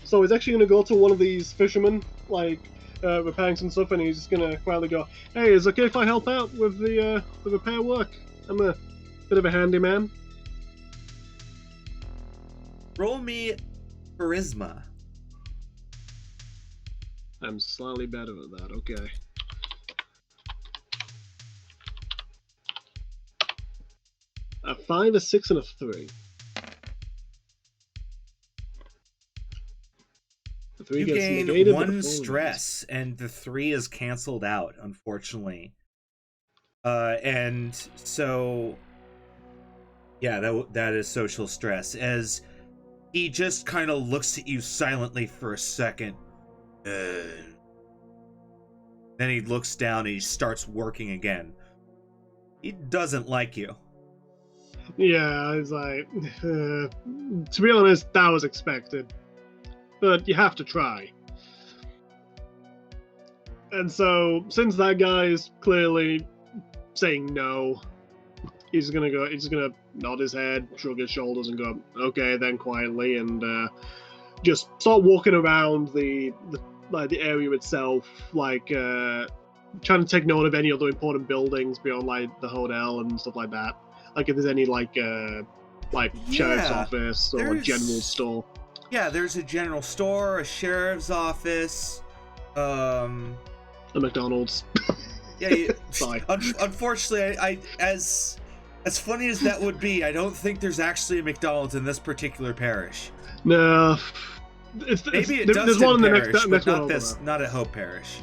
So he's actually gonna go to one of these fishermen, repairing some stuff, and he's just gonna quietly go, "Hey, is it okay if I help out with the repair work? I'm a bit of a handyman." Roll me charisma. I'm slightly better at that, okay. A 5, a 6, and a 3. The 3 You gets gain negated, but the 1 4 stress, and the 3 is canceled out, unfortunately. And so, yeah, that is social stress. As he just kind of looks at you silently for a second. Then he looks down and he starts working again. He doesn't like you. Yeah, I was like, to be honest, that was expected. But you have to try. And so, since that guy is clearly saying no, he's gonna nod his head, shrug his shoulders, and go, okay, then quietly, and just start walking around the area itself, trying to take note of any other important buildings beyond the hotel and stuff like that. Like if there's any sheriff's office or a general store. Yeah, there's a general store, a sheriff's office, a McDonald's. Yeah, Sorry. Unfortunately, I as funny as that would be, I don't think there's actually a McDonald's in this particular parish. No, maybe there's one in the Parish, next but one. not at Hope Parish.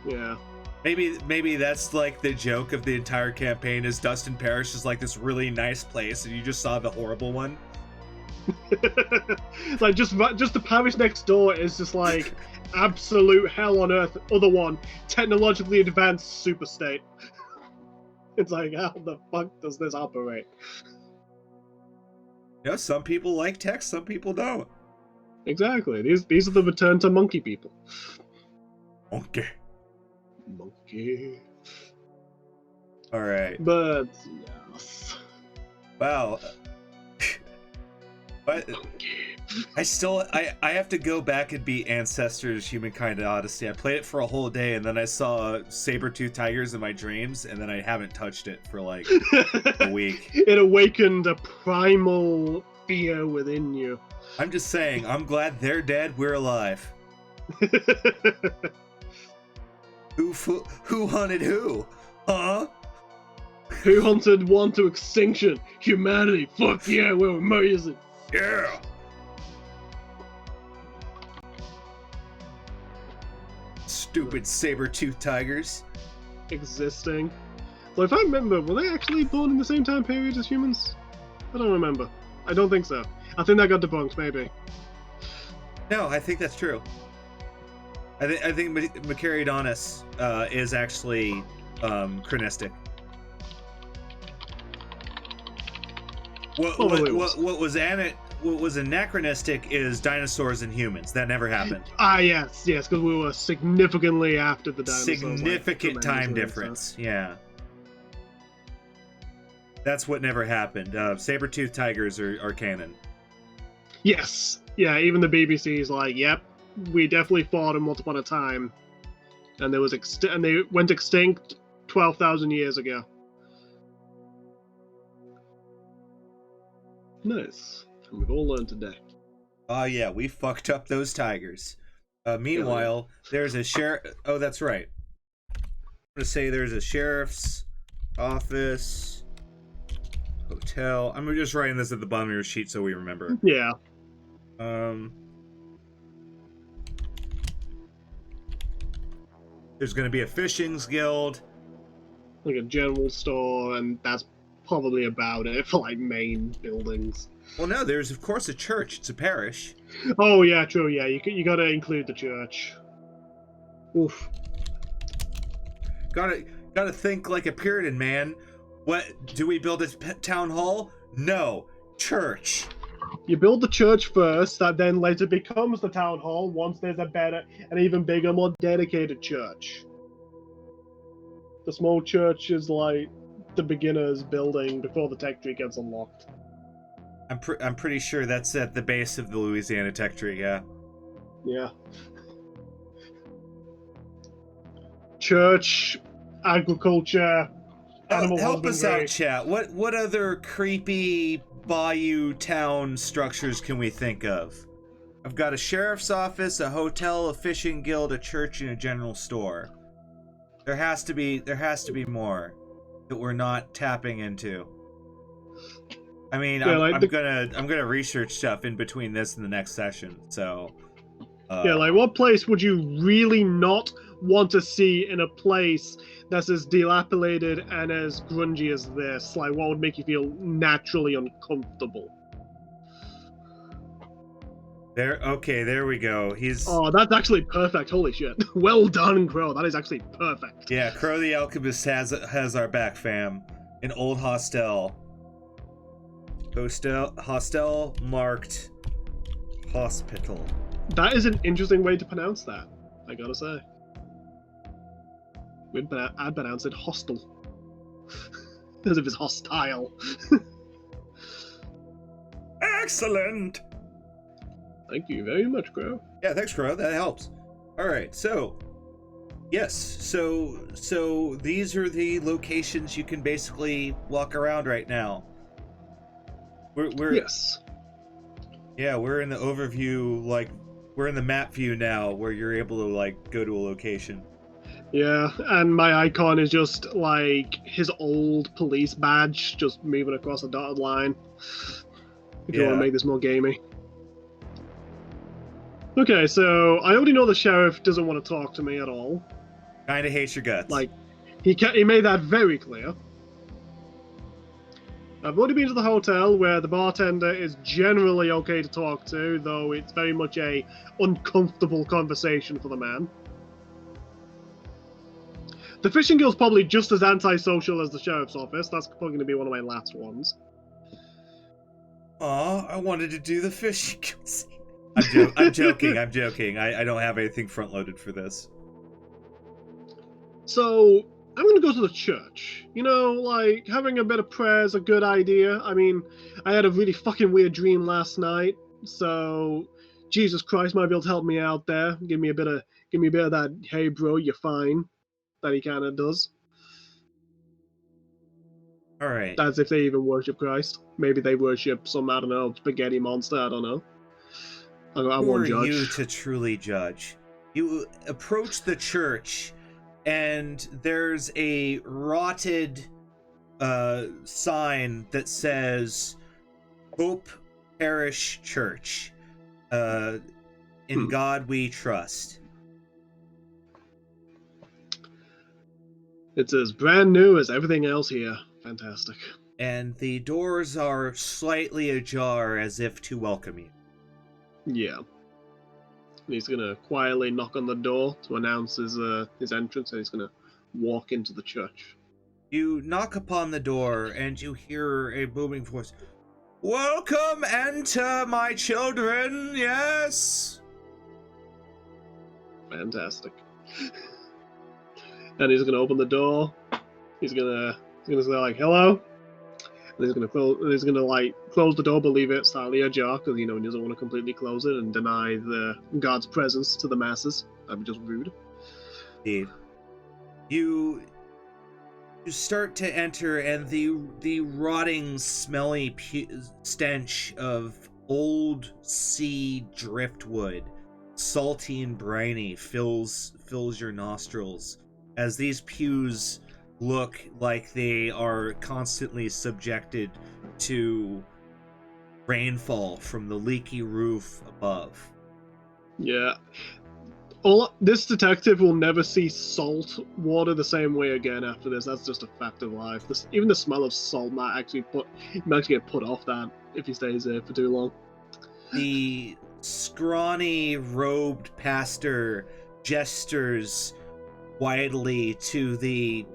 Yeah. Maybe that's like the joke of the entire campaign is Dustin Parish is like this really nice place, and you just saw the horrible one. Like just the parish next door is just like absolute hell on earth. Other one, technologically advanced super state. It's like, how the fuck does this operate? You know, some people like tech, some people don't. Exactly. These are the return to monkey people. Monkey. All right. But yes. Wow. But I have to go back and beat Ancestors Humankind Odyssey. I played it for a whole day, and then I saw saber-tooth tigers in my dreams, and then I haven't touched it for like a week. It awakened a primal fear within you. I'm just saying, I'm glad they're dead, we're alive. Who hunted who? Huh? Who hunted one to extinction? Humanity. Fuck yeah, we're amazing. Yeah. Stupid saber-tooth tigers. Existing. So if I remember, were they actually born in the same time period as humans? I don't remember. I don't think so. I think that got debunked, maybe. No, I think that's true. I think Macharidonis is actually chronistic. What was anachronistic is dinosaurs and humans. That never happened. Yes, because we were significantly after the dinosaurs. Significant time difference, yeah. That's what never happened. Saber-tooth tigers are canon. Yes. Yeah, even the BBC's like, yep, we definitely fought them once upon a time. And there was and they went extinct 12,000 years ago. Nice. And we've all learned today. Oh yeah, we fucked up those tigers. Meanwhile, there's a sheriff. Oh, that's right. I'm gonna say there's a sheriff's office, hotel. I'm just writing this at the bottom of your sheet so we remember. Yeah. There's gonna be a fishing guild. Like a general store, and that's probably about it for like main buildings. Well, no, there's of course a church. It's a parish. Oh yeah, true. Yeah, you gotta include the church. Oof. Gotta think like a Puritan man. What do we build a town hall? No, church. You build the church first, that then later becomes the town hall once there's a better, an even bigger, more dedicated church. The small church is like the beginner's building before the tech tree gets unlocked. I'm pretty sure that's at the base of the Louisiana Tech Tree, yeah. Yeah. Church, agriculture, animal Help us husbandry. out, chat. What other creepy bayou town structures can we think of? I've got a sheriff's office, a hotel, a fishing guild, a church, and a general store. There has to be more that we're not tapping into. I mean, Yeah, I'm gonna research stuff in between this and the next session. So, yeah, like what place would you really not want to see in a place that's as dilapidated and as grungy as this? Like, what would make you feel naturally uncomfortable? there we go. Oh, that's actually perfect. Holy shit! Well done, Crow. That is actually perfect. Yeah, Crow the Alchemist has our back, fam. An old hostel. Hostel marked hospital. That is an interesting way to pronounce that, I gotta say. I'd pronounce it hostel. As if it's hostile. Excellent! Thank you very much, Crow. Yeah, thanks, Crow. That helps. Alright, so... Yes, so these are the locations you can basically walk around right now. We're Yes. Yeah, we're in the overview, like, we're in the map view now, where you're able to, like, go to a location. Yeah, and my icon is just, like, his old police badge, just moving across a dotted line. If you want to make this more gamey. Okay, so I already know the sheriff doesn't want to talk to me at all. Kinda hates your guts. Like, he made that very clear. I've already been to the hotel where the bartender is generally okay to talk to, though it's very much a uncomfortable conversation for the man. The fishing guild's probably just as antisocial as the sheriff's office. That's probably going to be one of my last ones. Aw, I wanted to do the fishing. I'm joking. I don't have anything front loaded for this. So, I'm going to go to the church. You know, like, having a bit of prayer is a good idea. I mean, I had a really fucking weird dream last night, so Jesus Christ might be able to help me out there. Give me a bit of that, hey bro, you're fine, that he kind of does. Alright. That's if they even worship Christ. Maybe they worship some, I don't know, spaghetti monster, I don't know. Who are you to truly judge? You approach the church, and there's a rotted sign that says Hope Parish Church. In God we trust. It's as brand new as everything else here. Fantastic. And the doors are slightly ajar as if to welcome you. Yeah. And he's gonna quietly knock on the door to announce his entrance, and he's gonna walk into the church. You knock upon the door, and you hear a booming voice. Welcome, enter, my children, yes? Fantastic. And he's gonna open the door. He's gonna say like, hello? And he's gonna like close the door, but leave it slightly ajar, because he doesn't want to completely close it and deny the God's presence to the masses. That'd be just rude. Indeed. You start to enter, and the rotting, smelly stench of old sea driftwood, salty and briny, fills your nostrils as these pews look like they are constantly subjected to rainfall from the leaky roof above. Yeah. This detective will never see salt water the same way again after this. That's just a fact of life. Even the smell of salt might actually get put off that if he stays there for too long. The scrawny robed pastor gestures widely to the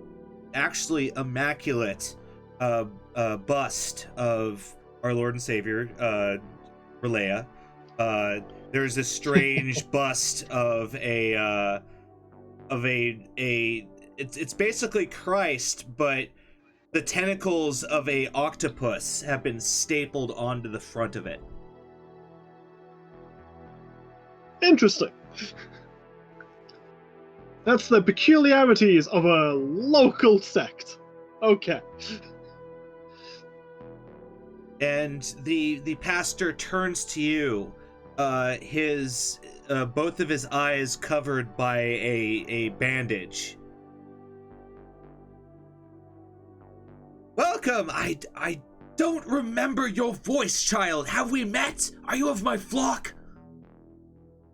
actually immaculate bust of our Lord and Savior, Relea. There's a strange bust of it's basically Christ, but the tentacles of a octopus have been stapled onto the front of it. Interesting. That's the peculiarities of a local sect. Okay. And the pastor turns to you, his both of his eyes covered by a bandage. Welcome. I don't remember your voice, child. Have we met? Are you of my flock?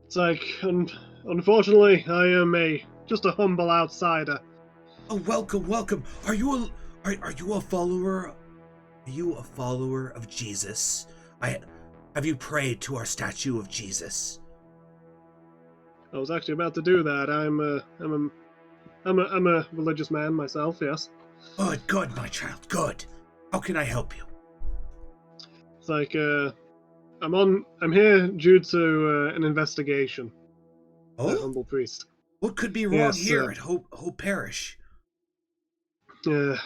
It's like, unfortunately, I am just a humble outsider. Oh, welcome. Are you a follower? Are you a follower of Jesus? Have you prayed to our statue of Jesus? I was actually about to do that. I'm a religious man myself. Yes. Good, my child. Good. How can I help you? It's like, I'm here due to an investigation. Oh, a humble priest. What could be wrong here at Hope Parish? Due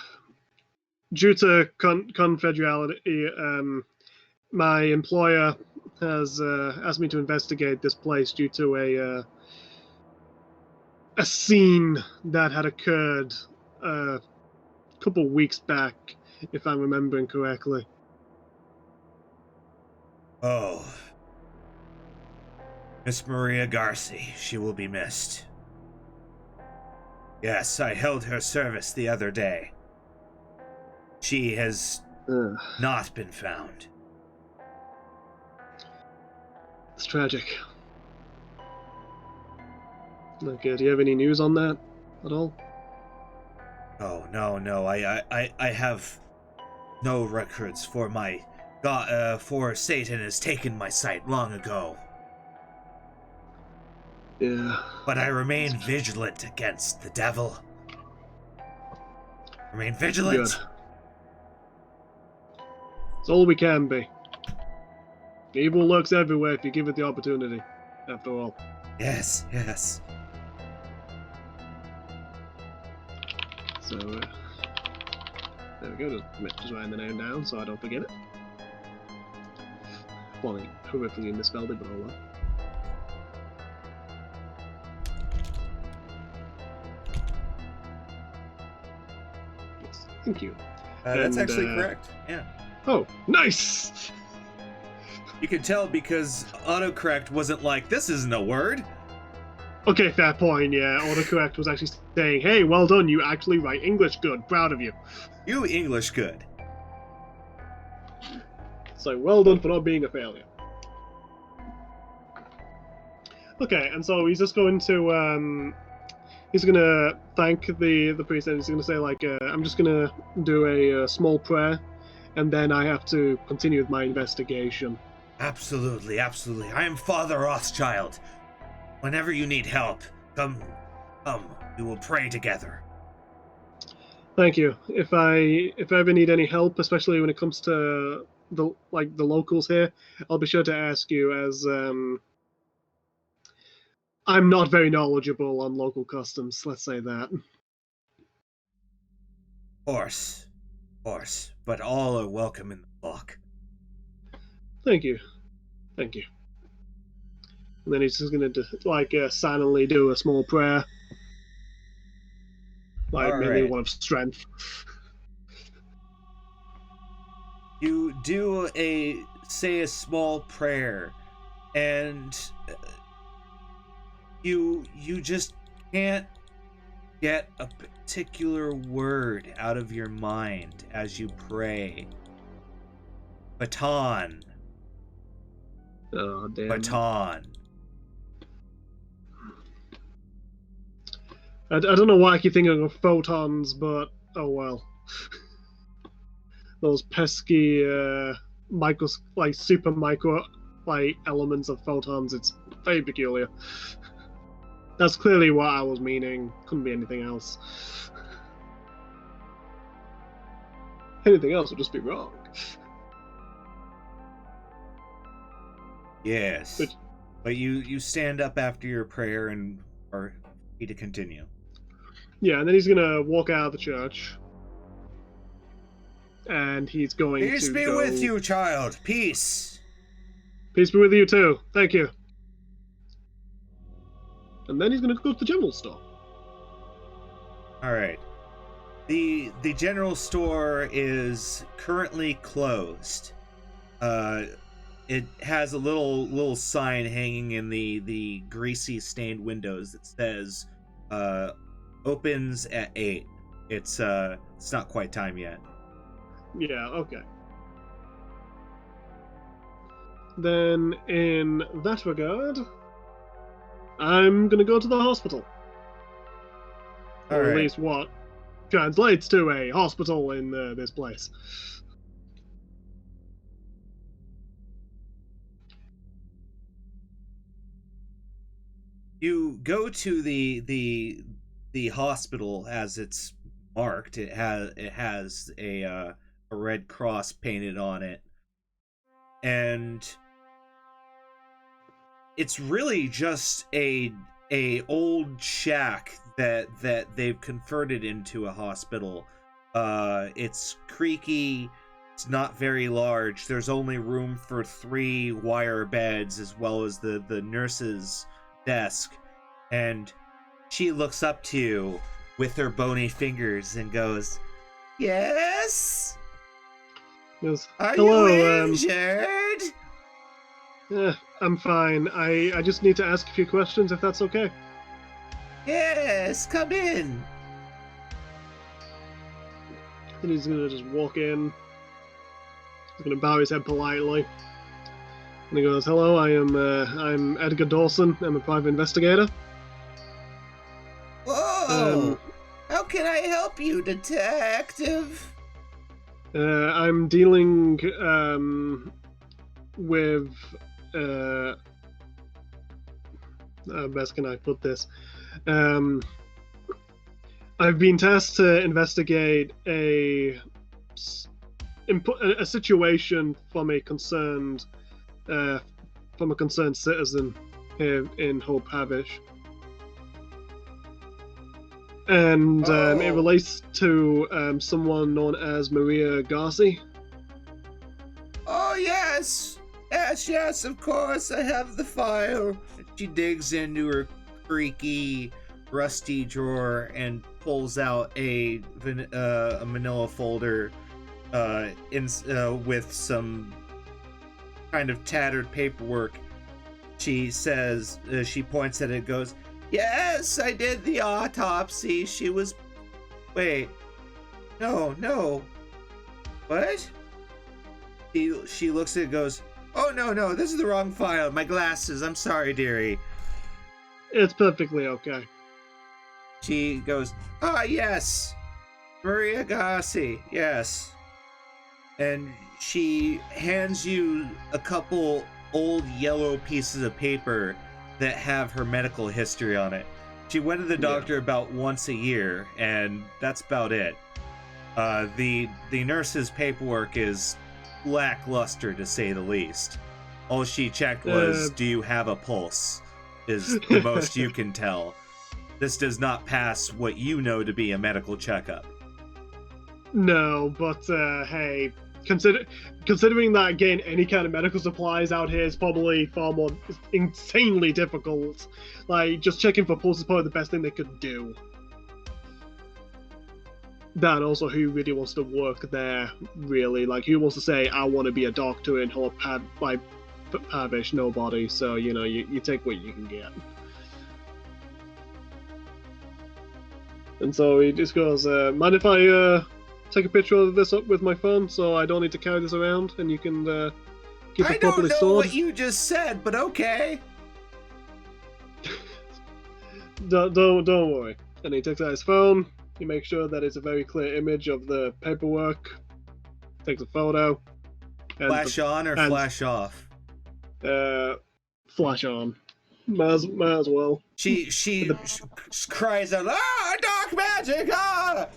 to confederality, my employer has asked me to investigate this place due to a scene that had occurred a couple weeks back, if I'm remembering correctly. Oh. Miss Maria Garci, she will be missed. Yes, I held her service the other day. She has not been found. It's tragic. Okay, do you have any news on that at all? Oh, no. I have no records for my God, for Satan has taken my sight long ago. Yeah. But I remain vigilant against the devil. Remain vigilant. Good. It's all we can be. Evil lurks everywhere if you give it the opportunity, after all. Yes. So, there we go. Just writing the name down so I don't forget it. Well, I horrifically misspelled it, but oh well. Yes, thank you. That's actually correct. Yeah. Oh, nice! You can tell because autocorrect wasn't like, this isn't a word. Okay, fair point, yeah. Autocorrect was actually saying, hey, well done, you actually write English good. Proud of you. You English good. So, well done for not being a failure. Okay, and so he's just going to, he's going to thank the priest, and he's going to say, like, I'm just going to do a small prayer, and then I have to continue with my investigation. Absolutely. I am Father Rothschild. Whenever you need help, come, we will pray together. Thank you. If I ever need any help, especially when it comes to the locals here, I'll be sure to ask you, as I'm not very knowledgeable on local customs, let's say that. Of course, but all are welcome in the flock. Thank you. And then he's just gonna silently do a small prayer. Like, All mainly right. one of strength. You do say a small prayer, and you just can't get a particular word out of your mind as you pray. Baton. Oh, damn. Baton. I don't know why I keep thinking of photons, but oh well. Those pesky super micro elements of photons. It's very peculiar. That's clearly what I was meaning. Couldn't be anything else. Anything else would just be wrong. Yes. But you stand up after your prayer and are free to continue. Yeah, and then he's gonna walk out of the church. And he's going Peace to be go... with you, child. Peace. Peace be with you too. Thank you. And then he's gonna go to the general store. All right. The general store is currently closed. It has a little sign hanging in the greasy stained windows that says opens at 8. It's not quite time yet. Yeah, okay. Then in that regard, I'm gonna go to the hospital. Or at least what translates to a hospital in this place. You go to the hospital as it's marked. It has a red cross painted on it, and it's really just a old shack that they've converted into a hospital. It's creaky. It's not very large. There's only room for 3 wire beds as well as the nurse's desk, and she looks up to you with her bony fingers and goes, "Yes? Yes. Are Hello, you injured?" I'm fine. I just need to ask a few questions if that's okay. Yes, come in. And he's gonna just walk in. He's gonna bow his head politely. And he goes, "Hello, I'm Edgar Dawson. I'm a private investigator." Whoa! How can I help you, detective? I'm dealing with best can I put this? I've been tasked to investigate a situation from a concerned citizen here in Hope Havish. And it relates to someone known as Maria Garci. Oh, yes! Yes, of course, I have the file. She digs into her creaky, rusty drawer and pulls out a manila folder with some kind of tattered paperwork. She says, she points at it, goes, "Yes, I did the autopsy. She was... Wait. No. What?" She looks at it and goes, "Oh, no, this is the wrong file. My glasses. I'm sorry, dearie." It's perfectly okay. She goes, "Ah, yes. Maria Garci, yes." And she hands you a couple old yellow pieces of paper that have her medical history on it. She went to the doctor about once a year, and that's about it. The nurse's paperwork is lackluster, to say the least. All she checked was, "Do you have a pulse?" is the most you can tell. This does not pass what you know to be a medical checkup. No, but hey, considering that again, any kind of medical supplies out here is probably far more insanely difficult. Like, just checking for pulse is probably the best thing they could do. that also who really wants to work there, really. Like, who wants to say, I want to be a doctor and hold by Pavish? Nobody. So, you take what you can get. And so he just goes, mind if I take a picture of this up with my phone so I don't need to carry this around and you can keep it properly stored? I don't know what you just said, but okay. Don't worry. And he takes out his phone. He makes sure that it's a very clear image of the paperwork. Takes a photo. Flash on or flash off? Flash on. Might as well. She cries out, "Ah, dark magic! Ah!"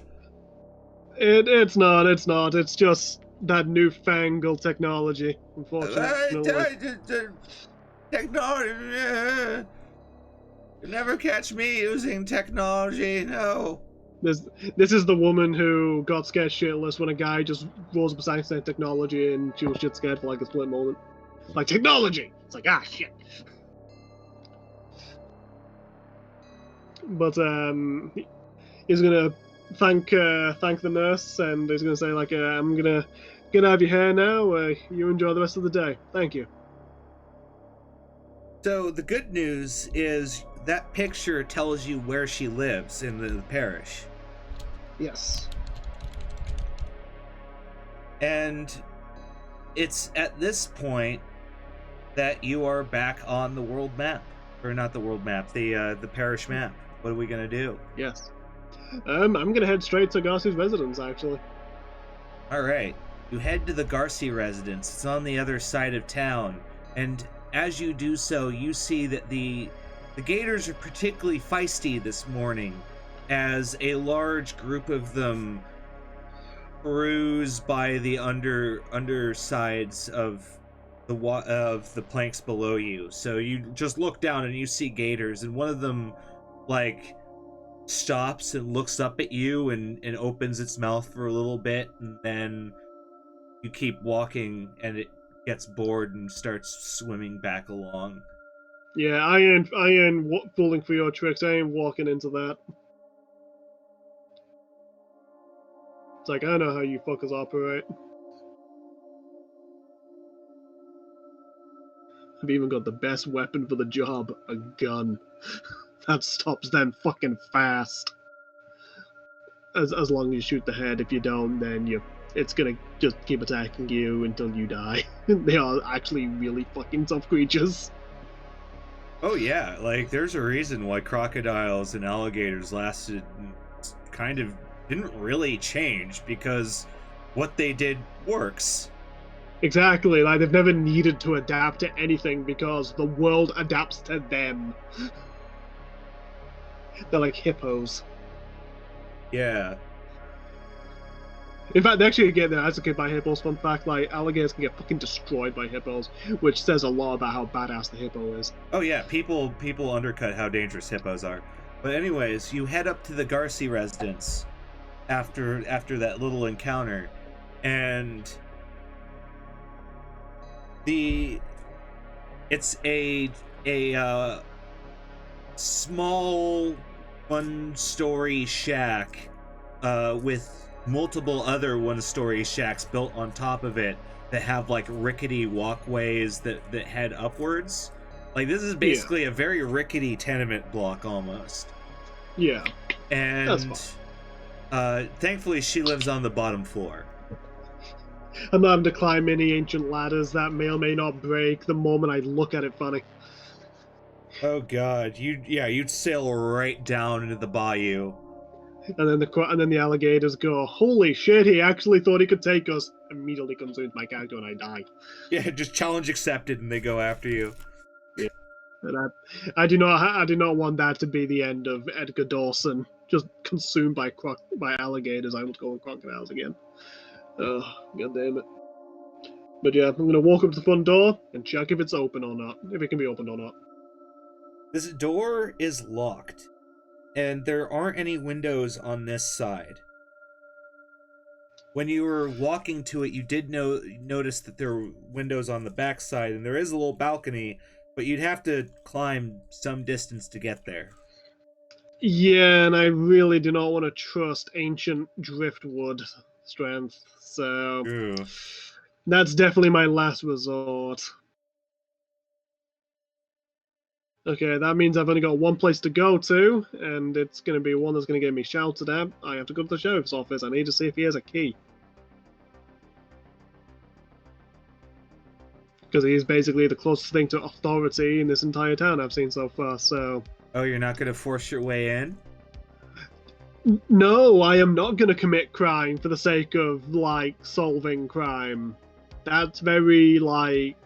It's not. It's just that newfangled technology. Unfortunately, technology. You'll never catch me using technology. No. This is the woman who got scared shitless when a guy just rolls up beside saying technology, and she was shit scared for like a split moment. Like, technology! It's like, shit. But he's gonna thank the nurse, and he's gonna say like, I'm gonna get out of your hair now. You enjoy the rest of the day. Thank you. So the good news is that picture tells you where she lives in the parish. Yes. And it's at this point that you are back on the world map. Or not the world map, the parish map. What are we gonna do? Yes. I'm gonna head straight to Garcia's residence, actually. Alright. You head to the Garcia residence. It's on the other side of town. And as you do so, you see that the Gators are particularly feisty this morning, as a large group of them peruse by the undersides of the planks below you. So you just look down and you see Gators, and one of them like stops and looks up at you and opens its mouth for a little bit, and then you keep walking and it gets bored and starts swimming back along. Yeah, I ain't falling for your tricks. I ain't walking into that. It's like, I know how you fuckers operate. I've even got the best weapon for the job, a gun. That stops them fucking fast. As long as you shoot the head. If you don't, then it's gonna just keep attacking you until you die. They are actually really fucking tough creatures. Oh yeah, like there's a reason why crocodiles and alligators lasted kind of didn't really change, because what they did works. Exactly, like they've never needed to adapt to anything because the world adapts to them. They're like hippos. Yeah. In fact, they actually get their ass kicked by hippos. Fun fact, like, alligators can get fucking destroyed by hippos, which says a lot about how badass the hippo is. Oh yeah, people undercut how dangerous hippos are. But anyways, you head up to the Garcia residence after that little encounter, and it's a small one-story shack with multiple other one-story shacks built on top of it that have like rickety walkways that head upwards. Like this is basically a very rickety tenement block almost. Yeah. And that's fine. Thankfully she lives on the bottom floor. I'm not having to climb any ancient ladders that may or may not break the moment I look at it funny. Oh god, you'd sail right down into the bayou. And then the alligators go, holy shit, he actually thought he could take us. Immediately comes into my character and I die. Yeah, just challenge accepted, and they go after you. Yeah. And I do not want that to be the end of Edgar Dawson, just consumed by alligators. I want to go on crocodiles again. Oh, god damn it. But yeah, I'm gonna walk up to the front door and check if it's open or not. If it can be opened or not. This door is locked, and there aren't any windows on this side. When you were walking to it, you did notice that there were windows on the back side, and there is a little balcony, but you'd have to climb some distance to get there. Yeah, and I really do not want to trust ancient driftwood strength, so Ooh. that's definitely my last resort. Okay, that means I've only got one place to go to, and it's going to be one that's going to get me shouted at. I have to go to the sheriff's office. I need to see if he has a key. Because he is basically the closest thing to authority in this entire town I've seen so far, so... Oh, you're not going to force your way in? No, I am not going to commit crime for the sake of, like, solving crime. That's very, like,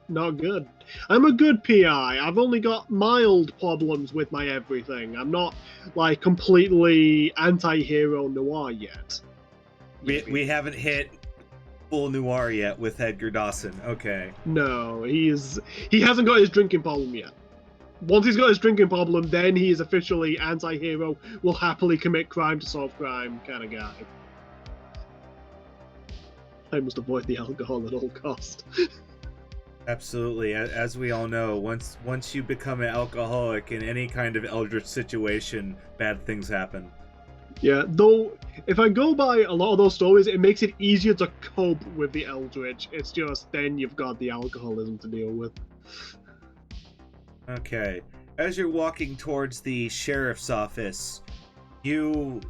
not good. I'm a good PI. I've only got mild problems with my everything. I'm not, like, completely anti-hero noir yet. We haven't hit full noir yet with Edgar Dawson. Okay. No, he hasn't got his drinking problem yet. Once he's got his drinking problem, then he is officially anti-hero, will happily commit crime to solve crime kind of guy. I must avoid the alcohol at all cost. Absolutely. As we all know, once you become an alcoholic in any kind of eldritch situation, bad things happen. Yeah, though, if I go by a lot of those stories, it makes it easier to cope with the eldritch. It's just then you've got the alcoholism to deal with. Okay. As you're walking towards the sheriff's office, you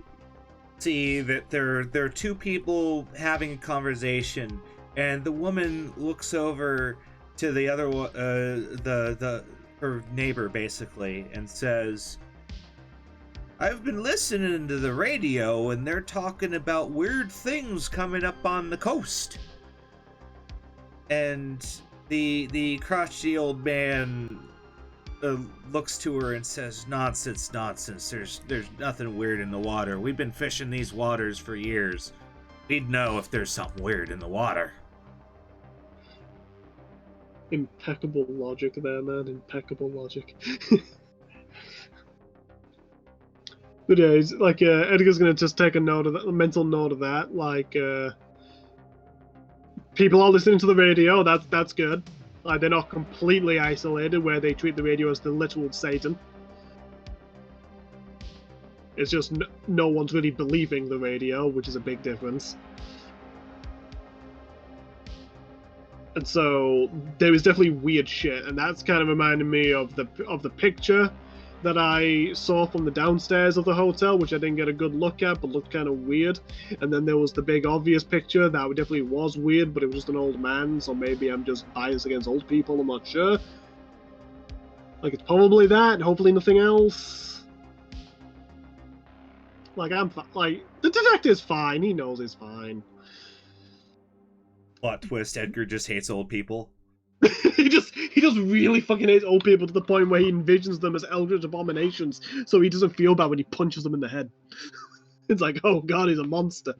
see that there are two people having a conversation, and the woman looks over to the other her neighbor basically and says, "I've been listening to the radio and they're talking about weird things coming up on the coast." And the crotchety old man looks to her and says, nonsense. There's nothing weird in the water. We've been fishing these waters for years. We'd know if there's something weird in the water." Impeccable logic there, man. Impeccable logic. But yeah, it's like Edgar's gonna just take a mental note of that. Like, people are listening to the radio. That's good. Like, they're not completely isolated, where they treat the radio as the literal Satan. It's just no one's really believing the radio, which is a big difference. And so there is definitely weird shit, and that's kind of reminding me of the picture that I saw from the downstairs of the hotel, which I didn't get a good look at, but looked kind of weird. And then there was the big obvious picture that definitely was weird, but it was just an old man, so maybe I'm just biased against old people, I'm not sure. Like, it's probably that, hopefully nothing else. Like, like, the detective's fine, he knows he's fine. Plot twist, Edgar just hates old people. he just really fucking hates old people to the point where he envisions them as eldritch abominations, so he doesn't feel bad when he punches them in the head. It's like, oh god, he's a monster.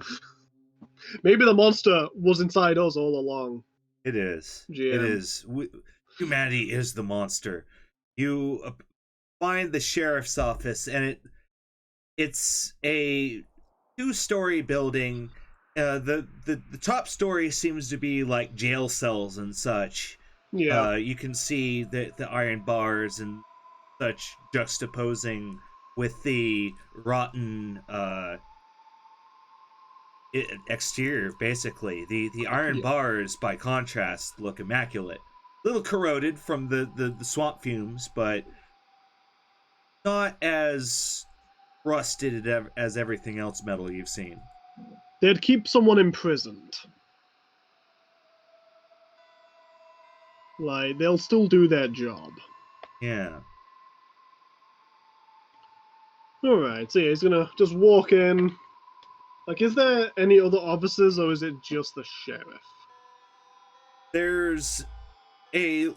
Maybe the monster was inside us all along. It is. GM. It is. Humanity is the monster. You find the sheriff's office, and it's a 2-story building. The top story seems to be like jail cells and such. Yeah. You can see the iron bars and such juxtaposing with the rotten exterior, basically. The iron bars, by contrast, look immaculate. A little corroded from the swamp fumes, but not as rusted as everything else metal you've seen. They'd keep someone imprisoned. Like, they'll still do their job. Yeah. Alright, so yeah, he's gonna just walk in. Like, is there any other officers, or is it just the sheriff? There's a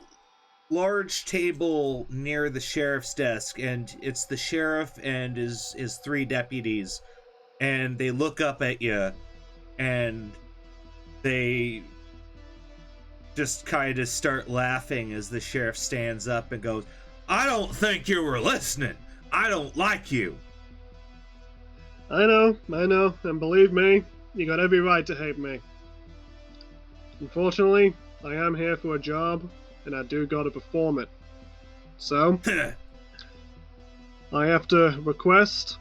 large table near the sheriff's desk, and it's the sheriff and his 3 deputies. And they look up at you, and they just kind of start laughing as the sheriff stands up and goes, "I don't think you were listening. I don't like you." I know, and believe me, you got every right to hate me. Unfortunately, I am here for a job, and I do gotta perform it. So, I have to request,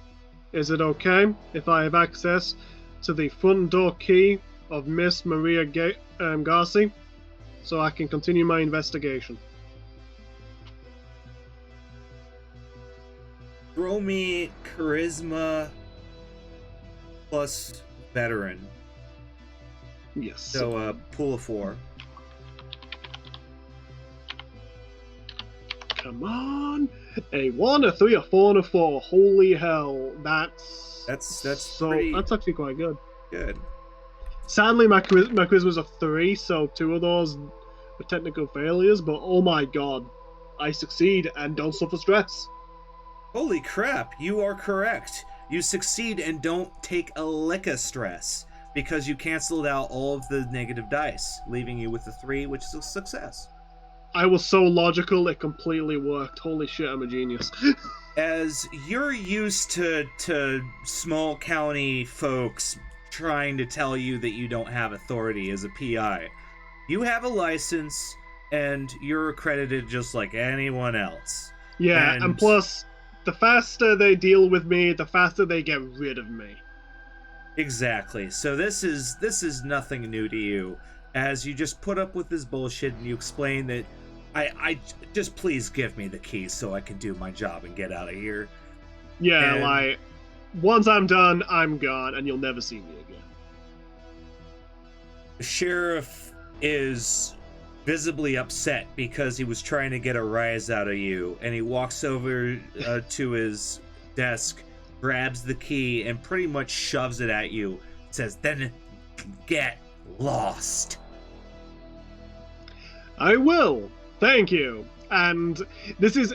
is it okay if I have access to the front door key of Miss Maria Garci so I can continue my investigation? Roll me charisma plus veteran. Yes. So pool of 4. Come on. A 1, a 3, a 4, and a 4. Holy hell. That's pretty that's actually quite good. good. Sadly, my charisma's a 3, so 2 of those were technical failures, but oh my god. I succeed and don't suffer stress. Holy crap, you are correct. You succeed and don't take a lick of stress because you canceled out all of the negative dice, leaving you with a 3, which is a success. I was so logical, it completely worked. Holy shit, I'm a genius. As you're used to small county folks trying to tell you that you don't have authority as a PI, you have a license and you're accredited just like anyone else. Yeah, and plus, the faster they deal with me, the faster they get rid of me. Exactly. So this is nothing new to you, as you just put up with this bullshit and you explain that I just please give me the keys so I can do my job and get out of here. Yeah, like once I'm done, I'm gone, and you'll never see me again. The sheriff is visibly upset because he was trying to get a rise out of you, and he walks over to his desk, grabs the key, and pretty much shoves it at you. Says, "Then get lost." I will. Thank you. And this is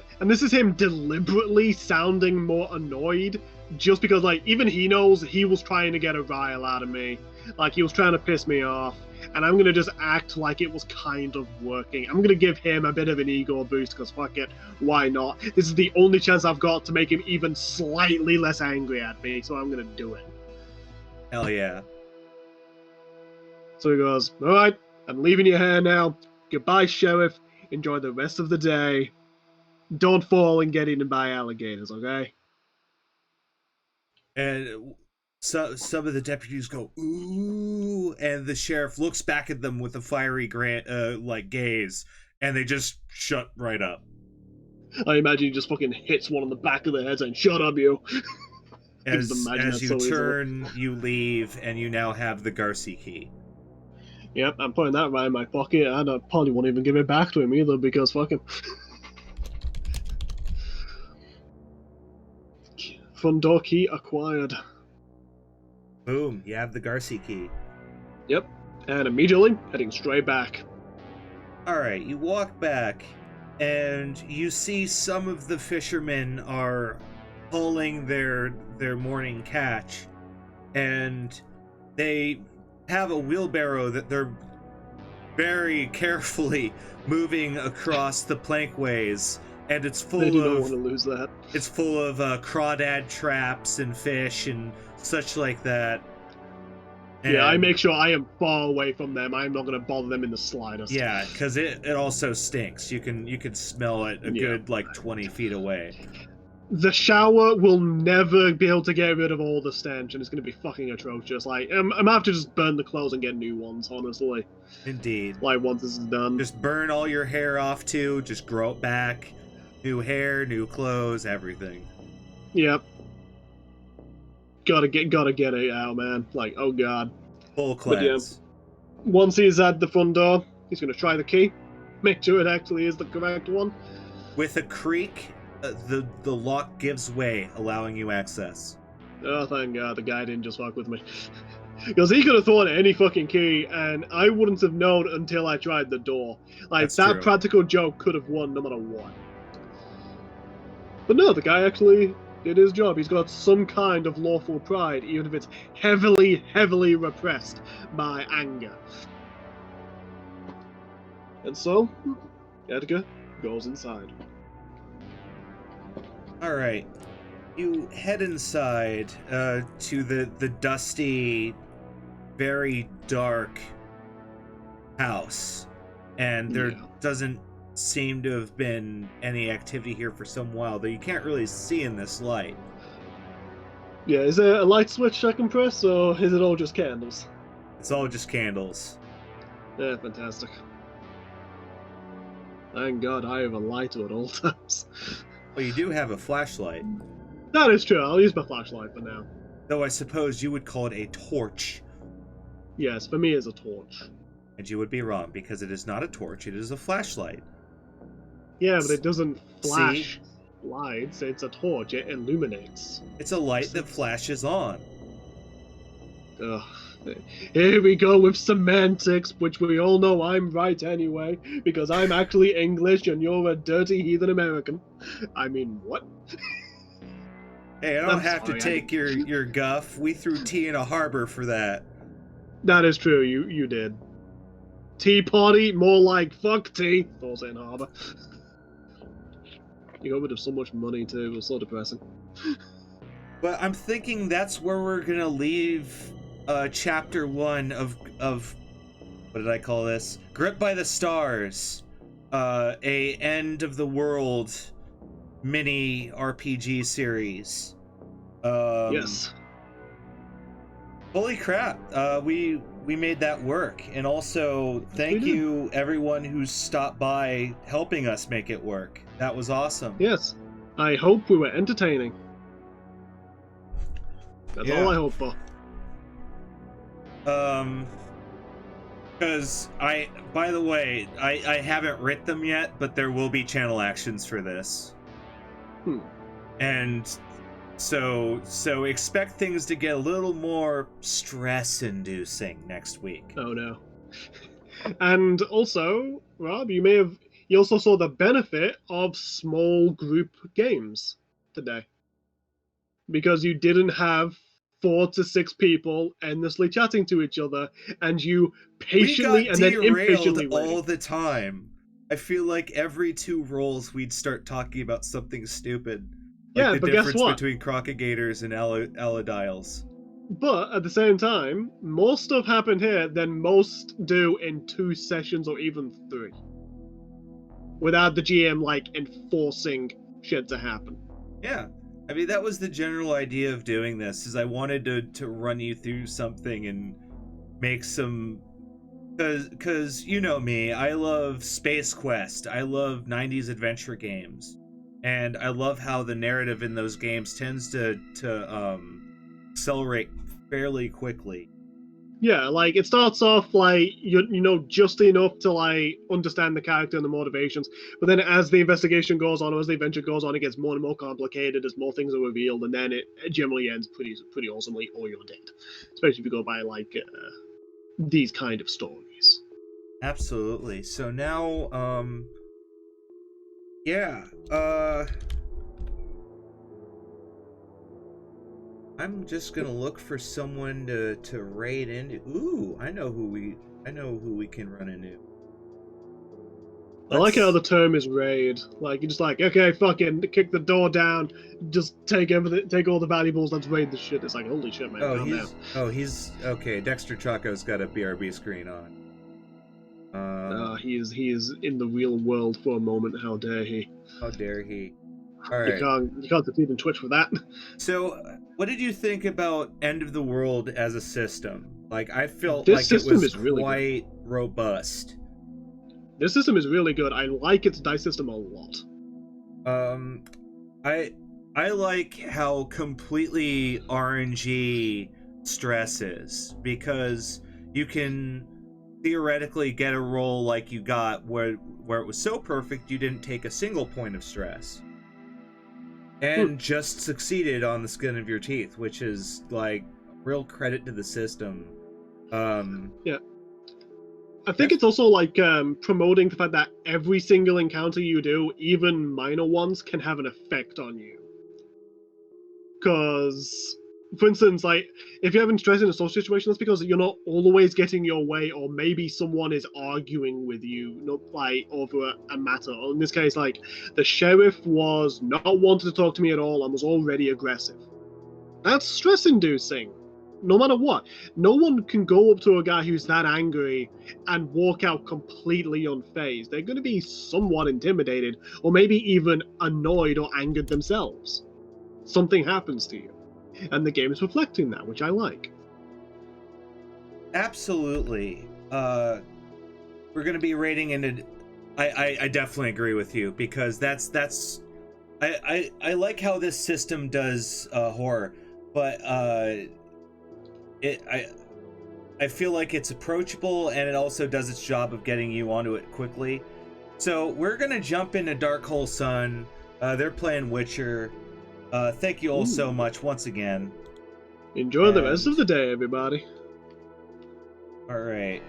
him deliberately sounding more annoyed, just because like even he knows he was trying to get a rile out of me. Like he was trying to piss me off. And I'm gonna just act like it was kind of working. I'm gonna give him a bit of an ego boost, because fuck it, why not? This is the only chance I've got to make him even slightly less angry at me, so I'm gonna do it. Hell yeah. So he goes, alright, I'm leaving you here now. Goodbye, Sheriff. Enjoy the rest of the day. Don't fall and get eaten by alligators, okay? And so some of the deputies go, ooh, and the sheriff looks back at them with a fiery gaze, and they just shut right up. I imagine he just fucking hits one on the back of the head saying, "Shut up, you." As you turn, you leave, and you now have the Garci key. Yep, I'm putting that right in my pocket, and I probably won't even give it back to him either, because fuck him. Front door key acquired. Boom, you have the Garci key. Yep, and immediately heading straight back. Alright, you walk back, and you see some of the fishermen are hauling their morning catch, and they have a wheelbarrow that they're very carefully moving across the plankways, and it's full They do not want to lose that. It's full of crawdad traps and fish and such like that. And yeah, I make sure I am far away from them. I'm not going to bother them in the slightest. Yeah, because it also stinks. You can smell it good like 20 feet away. The shower will never be able to get rid of all the stench, and it's going to be fucking atrocious. Like, I'm going to have to just burn the clothes and get new ones, honestly. Indeed. Like, once this is done. Just burn all your hair off, too. Just grow it back. New hair, new clothes, everything. Yep. Gotta get it out, man. Like, oh god. Full cleanse. Yeah, once he's at the front door, he's going to try the key. Make sure it actually is the correct one. With a creak, the lock gives way, allowing you access. Oh, thank God, the guy didn't just fuck with me. Because he could have thrown any fucking key, and I wouldn't have known until I tried the door. Like, That's that true. practical joke could have won no matter what. But no, the guy actually did his job. He's got some kind of lawful pride, even if it's heavily, heavily repressed by anger. And so, Edgar goes inside. Alright. You head inside to the dusty, very dark house. And there doesn't seem to have been any activity here for some while, though you can't really see in this light. Yeah, is there a light switch I can press, or is it all just candles? It's all just candles. Yeah, fantastic. Thank God I have a light at all times. Well, you do have a flashlight. That is true, I'll use my flashlight for now. Though I suppose you would call it a torch. Yes, for me it's a torch. And you would be wrong, because it is not a torch, it is a flashlight. Yeah, but it doesn't flash See? lights, it's a torch, it illuminates. It's a light that flashes on. Ugh. Here we go with semantics, which we all know I'm right anyway, because I'm actually English and you're a dirty heathen American. I mean, what? Hey, I don't I'm have sorry, to take your guff. We threw tea in a harbor for that. That is true, you did. Tea party? More like fuck tea, Thor's in Harbor. You got rid of so much money too, it was so depressing. But I'm thinking that's where we're gonna leave chapter 1 of what did I call this? Gripped by the Stars. A end of the world mini RPG series. Yes. Holy crap. We made that work. And also thank you everyone who's stopped by helping us make it work. That was awesome. Yes. I hope we were entertaining. That's all I hope for. Because by the way, I haven't writ them yet, but there will be channel actions for this. And so expect things to get a little more stress-inducing next week. Oh no. And also, Rob, you also saw the benefit of small group games today. Because you didn't have 4 to 6 people endlessly chatting to each other, and you patiently and then impatiently all the time. I feel like every 2 rolls we'd start talking about something stupid. Like yeah, the but difference guess what? between Crocodiles and Aladiles. But at the same time, more stuff happened here than most do in 2 sessions or even 3. Without the GM, like, enforcing shit to happen. Yeah. I mean, that was the general idea of doing this, is I wanted to run you through something and make some... Because you know me, I love Space Quest, I love 90s adventure games, and I love how the narrative in those games tends to accelerate fairly quickly. Yeah, like, it starts off, like, you know, just enough to, like, understand the character and the motivations, but then as the investigation goes on, or as the adventure goes on, it gets more and more complicated as more things are revealed, and then it generally ends pretty awesomely, or you're dead. Especially if you go by, like, these kind of stories. Absolutely. So now, I'm just gonna look for someone to raid into. Ooh, I know who we can run into. I like how the term is raid. Like, you're just like, okay, fucking kick the door down, just take everything, take all the valuables, let's raid the shit. It's like, holy shit, man. He's okay. Dexter Chaco's got a BRB screen on. He is in the real world for a moment. How dare he? How dare he? All right. You can't defeat in Twitch for that. So, what did you think about End of the World as a system? Like, I felt this like it was really quite robust. This system is really good. I like its dice system a lot. I like how completely RNG stress is, because you can theoretically get a roll like you got where it was so perfect you didn't take a single point of stress. And just succeeded on the skin of your teeth, which is, like, real credit to the system. Yeah. I think it's also, like, promoting the fact that every single encounter you do, even minor ones, can have an effect on you. Because, for instance, like, if you're having stress in a social situation, that's because you're not always getting your way, or maybe someone is arguing with you, not like over a matter. Or in this case, like, the sheriff was not wanting to talk to me at all and was already aggressive. That's stress-inducing. no matter what, no one can go up to a guy who's that angry and walk out completely unfazed. They're going to be somewhat intimidated, or maybe even annoyed or angered themselves. Something happens to you, and the game is reflecting that, which I like. Absolutely. We're going to be rating into. I definitely agree with you, because that's. I like how this system does horror, but I feel like it's approachable, and it also does its job of getting you onto it quickly. So we're gonna jump into Dark Hole Sun. They're playing Witcher. Thank you all so much once again. Enjoy the rest of the day, everybody. All right.